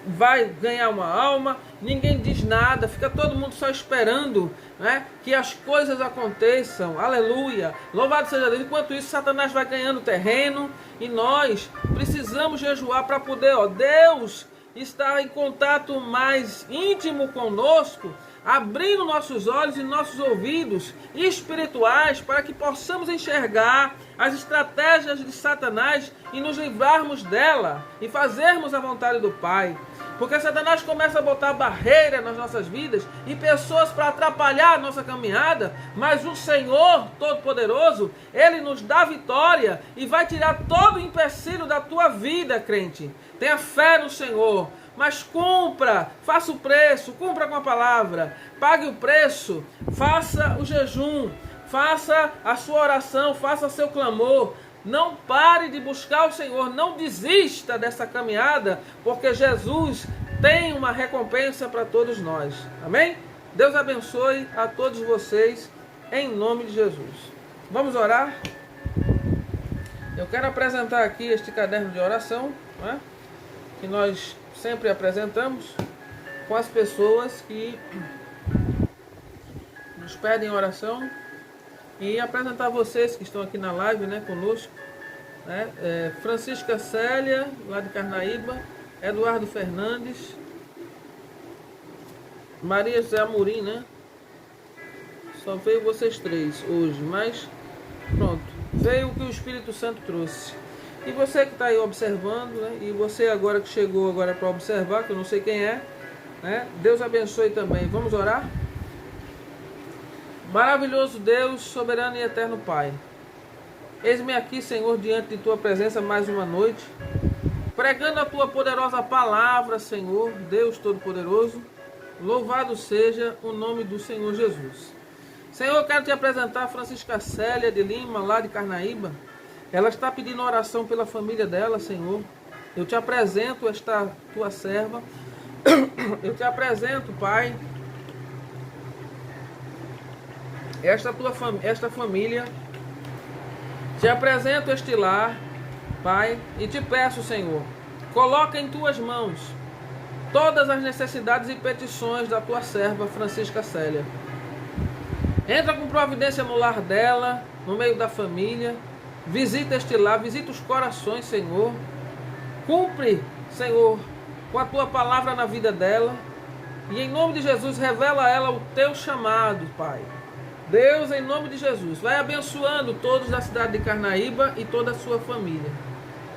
vai ganhar uma alma, ninguém diz nada, fica todo mundo só esperando, né, que as coisas aconteçam. Aleluia, louvado seja Deus. Enquanto isso, Satanás vai ganhando terreno e nós precisamos jejuar para poder, Deus está em contato mais íntimo conosco, abrindo nossos olhos e nossos ouvidos espirituais para que possamos enxergar as estratégias de Satanás e nos livrarmos dela e fazermos a vontade do Pai. Porque Satanás começa a botar barreira nas nossas vidas e pessoas para atrapalhar a nossa caminhada, mas o Senhor Todo-Poderoso, Ele nos dá vitória e vai tirar todo o empecilho da tua vida, crente. Tenha fé no Senhor, mas cumpra, faça o preço, cumpra com a palavra, pague o preço, faça o jejum, faça a sua oração, faça seu clamor. Não pare de buscar o Senhor, não desista dessa caminhada, porque Jesus tem uma recompensa para todos nós. Amém? Deus abençoe a todos vocês, em nome de Jesus. Vamos orar? Eu quero apresentar aqui este caderno de oração, né, que nós sempre apresentamos com as pessoas que nos pedem oração. E apresentar a vocês que estão aqui na live, né, conosco, né, Francisca Célia, lá de Carnaíba, Eduardo Fernandes, Maria José Amorim, né? Só veio vocês três hoje, mas pronto, veio o que o Espírito Santo trouxe. E você que está aí observando, né, e você agora que chegou agora para observar, que eu não sei quem é, né, Deus abençoe também. Vamos orar? Maravilhoso Deus, soberano e eterno Pai, eis-me aqui, Senhor, diante de Tua presença mais uma noite, pregando a Tua poderosa palavra, Senhor, Deus Todo-Poderoso. Louvado seja o nome do Senhor Jesus. Senhor, eu quero te apresentar a Francisca Célia de Lima, lá de Carnaíba. Ela está pedindo oração pela família dela, Senhor. Eu te apresento esta Tua serva. Eu te apresento, Pai, esta família, te apresento este lar, Pai, e te peço, Senhor, coloca em Tuas mãos todas as necessidades e petições da Tua serva Francisca Célia. Entra com providência no lar dela, no meio da família, visita este lar, visita os corações, Senhor, cumpre, Senhor, com a Tua palavra na vida dela, e em nome de Jesus revela a ela o Teu chamado, Pai. Deus, em nome de Jesus, vai abençoando todos da cidade de Carnaíba e toda a sua família.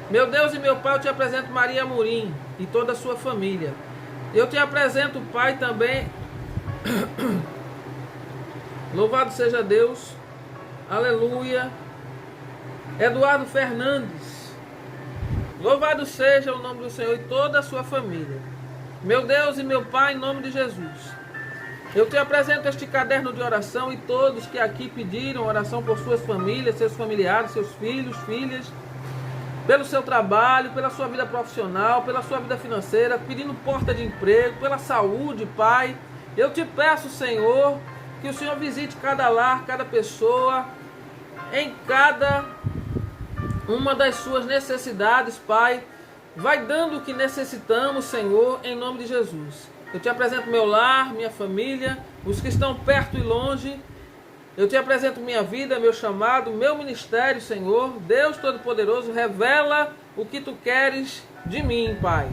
Meu Deus e meu Pai, eu te apresento Maria Amorim e toda a sua família. Eu te apresento, Pai, também. Louvado seja Deus. Aleluia. Eduardo Fernandes. Louvado seja o nome do Senhor e toda a sua família. Meu Deus e meu Pai, em nome de Jesus, eu te apresento este caderno de oração e todos que aqui pediram oração por suas famílias, seus familiares, seus filhos, filhas, pelo seu trabalho, pela sua vida profissional, pela sua vida financeira, pedindo porta de emprego, pela saúde, Pai, Eu te peço, Senhor, que o Senhor visite cada lar, cada pessoa, em cada uma das suas necessidades, Pai. Vai dando o que necessitamos, Senhor, em nome de Jesus. Eu te apresento meu lar, minha família, os que estão perto e longe. Eu te apresento minha vida, meu chamado, meu ministério, Senhor. Deus Todo-Poderoso, revela o que tu queres de mim, Pai.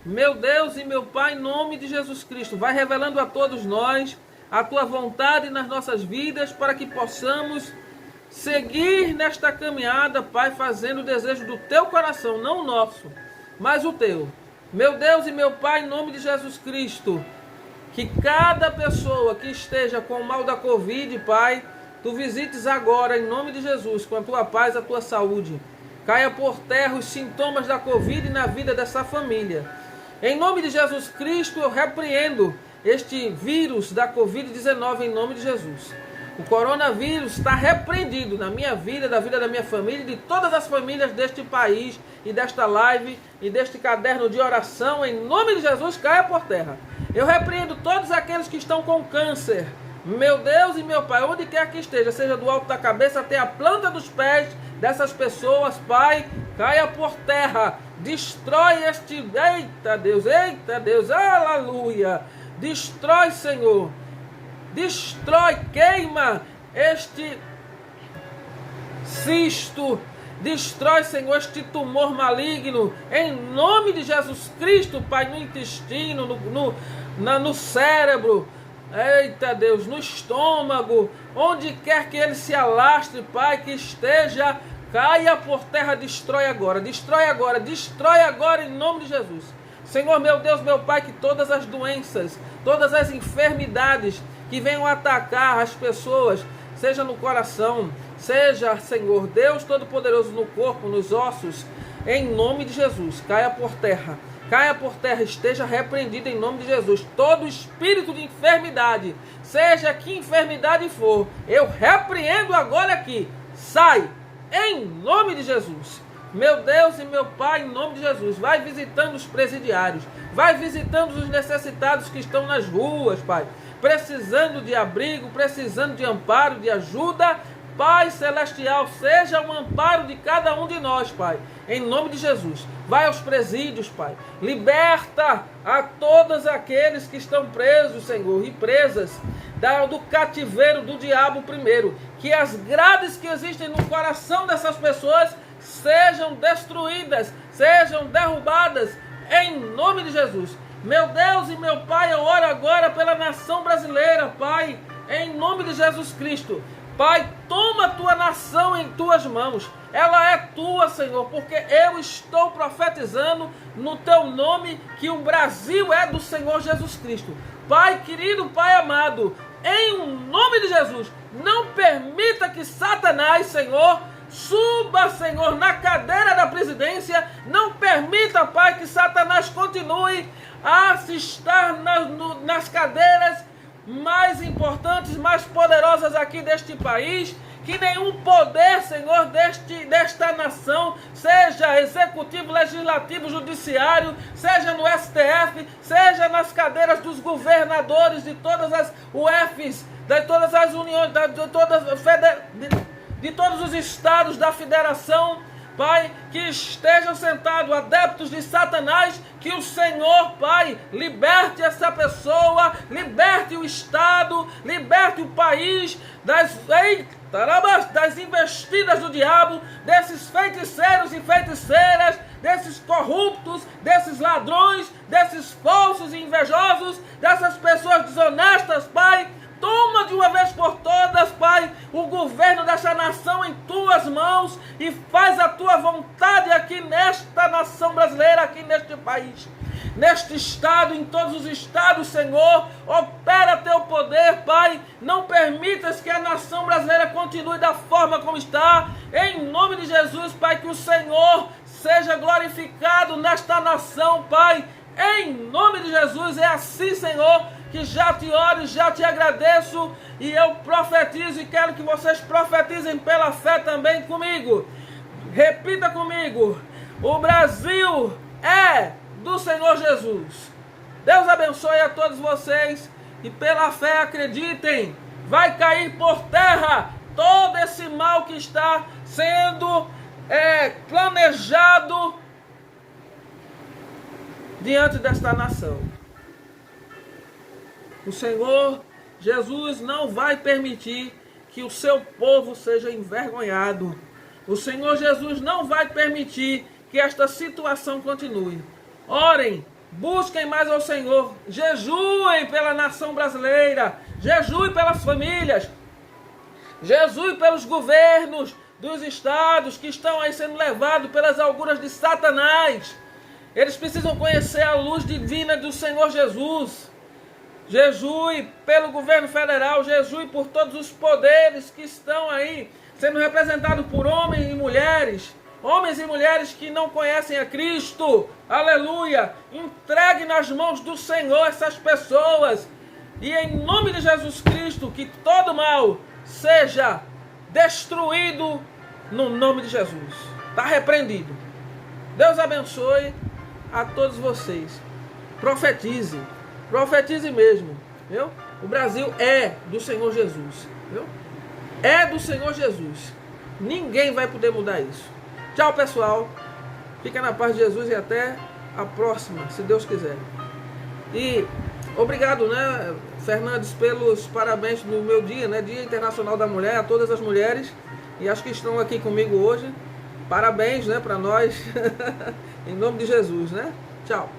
Meu Deus e meu Pai, em nome de Jesus Cristo, vai revelando a todos nós a tua vontade nas nossas vidas, para que possamos seguir nesta caminhada, Pai, fazendo o desejo do teu coração, não o nosso, mas o teu. Meu Deus e meu Pai, em nome de Jesus Cristo, que cada pessoa que esteja com o mal da Covid, Pai, tu visites agora, em nome de Jesus, com a tua paz, a tua saúde. Caia por terra os sintomas da Covid na vida dessa família. Em nome de Jesus Cristo, eu repreendo este vírus da Covid-19 em nome de Jesus. O coronavírus está repreendido na minha vida, da vida da minha família e de todas as famílias deste país e desta live e deste caderno de oração. Em nome de Jesus, caia por terra. Eu repreendo todos aqueles que estão com câncer. Meu Deus e meu Pai, onde quer que esteja, seja do alto da cabeça até a planta dos pés dessas pessoas, Pai, caia por terra. Destrói este... Eita Deus, aleluia. Destrói, Senhor. Destrói, queima este cisto. Destrói, Senhor, este tumor maligno. Em nome de Jesus Cristo, Pai, no intestino, no cérebro. Eita Deus, no estômago. Onde quer que ele se alastre, Pai, que esteja, caia por terra, destrói agora. Destrói agora, destrói agora em nome de Jesus. Senhor, meu Deus, meu Pai, que todas as doenças, todas as enfermidades que venham atacar as pessoas, seja no coração, seja, Senhor, Deus Todo-Poderoso, no corpo, nos ossos, em nome de Jesus, caia por terra, esteja repreendido em nome de Jesus. Todo espírito de enfermidade, seja que enfermidade for, eu repreendo agora aqui, sai, em nome de Jesus. Meu Deus e meu Pai, em nome de Jesus, vai visitando os presidiários, vai visitando os necessitados que estão nas ruas, Pai, precisando de abrigo, precisando de amparo, de ajuda. Pai Celestial, seja um amparo de cada um de nós, Pai, em nome de Jesus. Vai aos presídios, Pai, liberta a todos aqueles que estão presos, Senhor, e presas do cativeiro do diabo primeiro, que as grades que existem no coração dessas pessoas sejam destruídas, sejam derrubadas, em nome de Jesus. Meu Deus e meu Pai, eu oro agora pela nação brasileira, Pai, em nome de Jesus Cristo. Pai, toma a tua nação em tuas mãos. Ela é tua, Senhor, porque eu estou profetizando no teu nome que o Brasil é do Senhor Jesus Cristo. Pai querido, Pai amado, em nome de Jesus, não permita que Satanás, Senhor, suba, Senhor, na cadeira da presidência. Não permita, Pai, que Satanás continue a estar nas cadeiras mais importantes, mais poderosas aqui deste país. Que nenhum poder, Senhor, desta nação, seja executivo, legislativo, judiciário, seja no STF, seja nas cadeiras dos governadores de todas as UFs, de todas as uniões, de todos os estados da federação, Pai, que estejam sentados adeptos de Satanás, que o Senhor, Pai, liberte essa pessoa, liberte o Estado, liberte o país das investidas do diabo, desses feiticeiros e feiticeiras, desses corruptos, desses ladrões, desses falsos e invejosos, dessas pessoas desonestas, Pai. Toma de uma vez por todas, Pai, o governo dessa nação em tuas mãos e faz a tua vontade aqui nesta nação brasileira, aqui neste país, neste estado, em todos os estados, Senhor. Opera teu poder, Pai. Não permitas que a nação brasileira continue da forma como está. Em nome de Jesus, Pai, que o Senhor seja glorificado nesta nação, Pai. Em nome de Jesus, é assim, Senhor, que já te oro, já te agradeço e eu profetizo e quero que vocês profetizem pela fé também comigo. Repita comigo: o Brasil é do Senhor Jesus. Deus abençoe a todos vocês e pela fé acreditem, vai cair por terra todo esse mal que está sendo planejado diante desta nação. O Senhor Jesus não vai permitir que o seu povo seja envergonhado. O Senhor Jesus não vai permitir que esta situação continue. Orem, busquem mais ao Senhor, jejuem pela nação brasileira, jejuem pelas famílias, jejuem pelos governos dos estados que estão aí sendo levados pelas alguras de Satanás. Eles precisam conhecer a luz divina do Senhor Jesus. Jejue pelo governo federal, jejue por todos os poderes que estão aí sendo representados por homens e mulheres que não conhecem a Cristo. Aleluia! Entregue nas mãos do Senhor essas pessoas e em nome de Jesus Cristo que todo mal seja destruído no nome de Jesus. Está repreendido. Deus abençoe a todos vocês. Profetize. Profetize mesmo, viu? O Brasil é do Senhor Jesus, viu? É do Senhor Jesus. Ninguém vai poder mudar isso. Tchau, pessoal. Fica na paz de Jesus e até a próxima, se Deus quiser. E obrigado, né, Fernandes, pelos parabéns no meu dia, né? Dia Internacional da Mulher, a todas as mulheres e as que estão aqui comigo hoje. Parabéns, né, para nós. Em nome de Jesus, né? Tchau.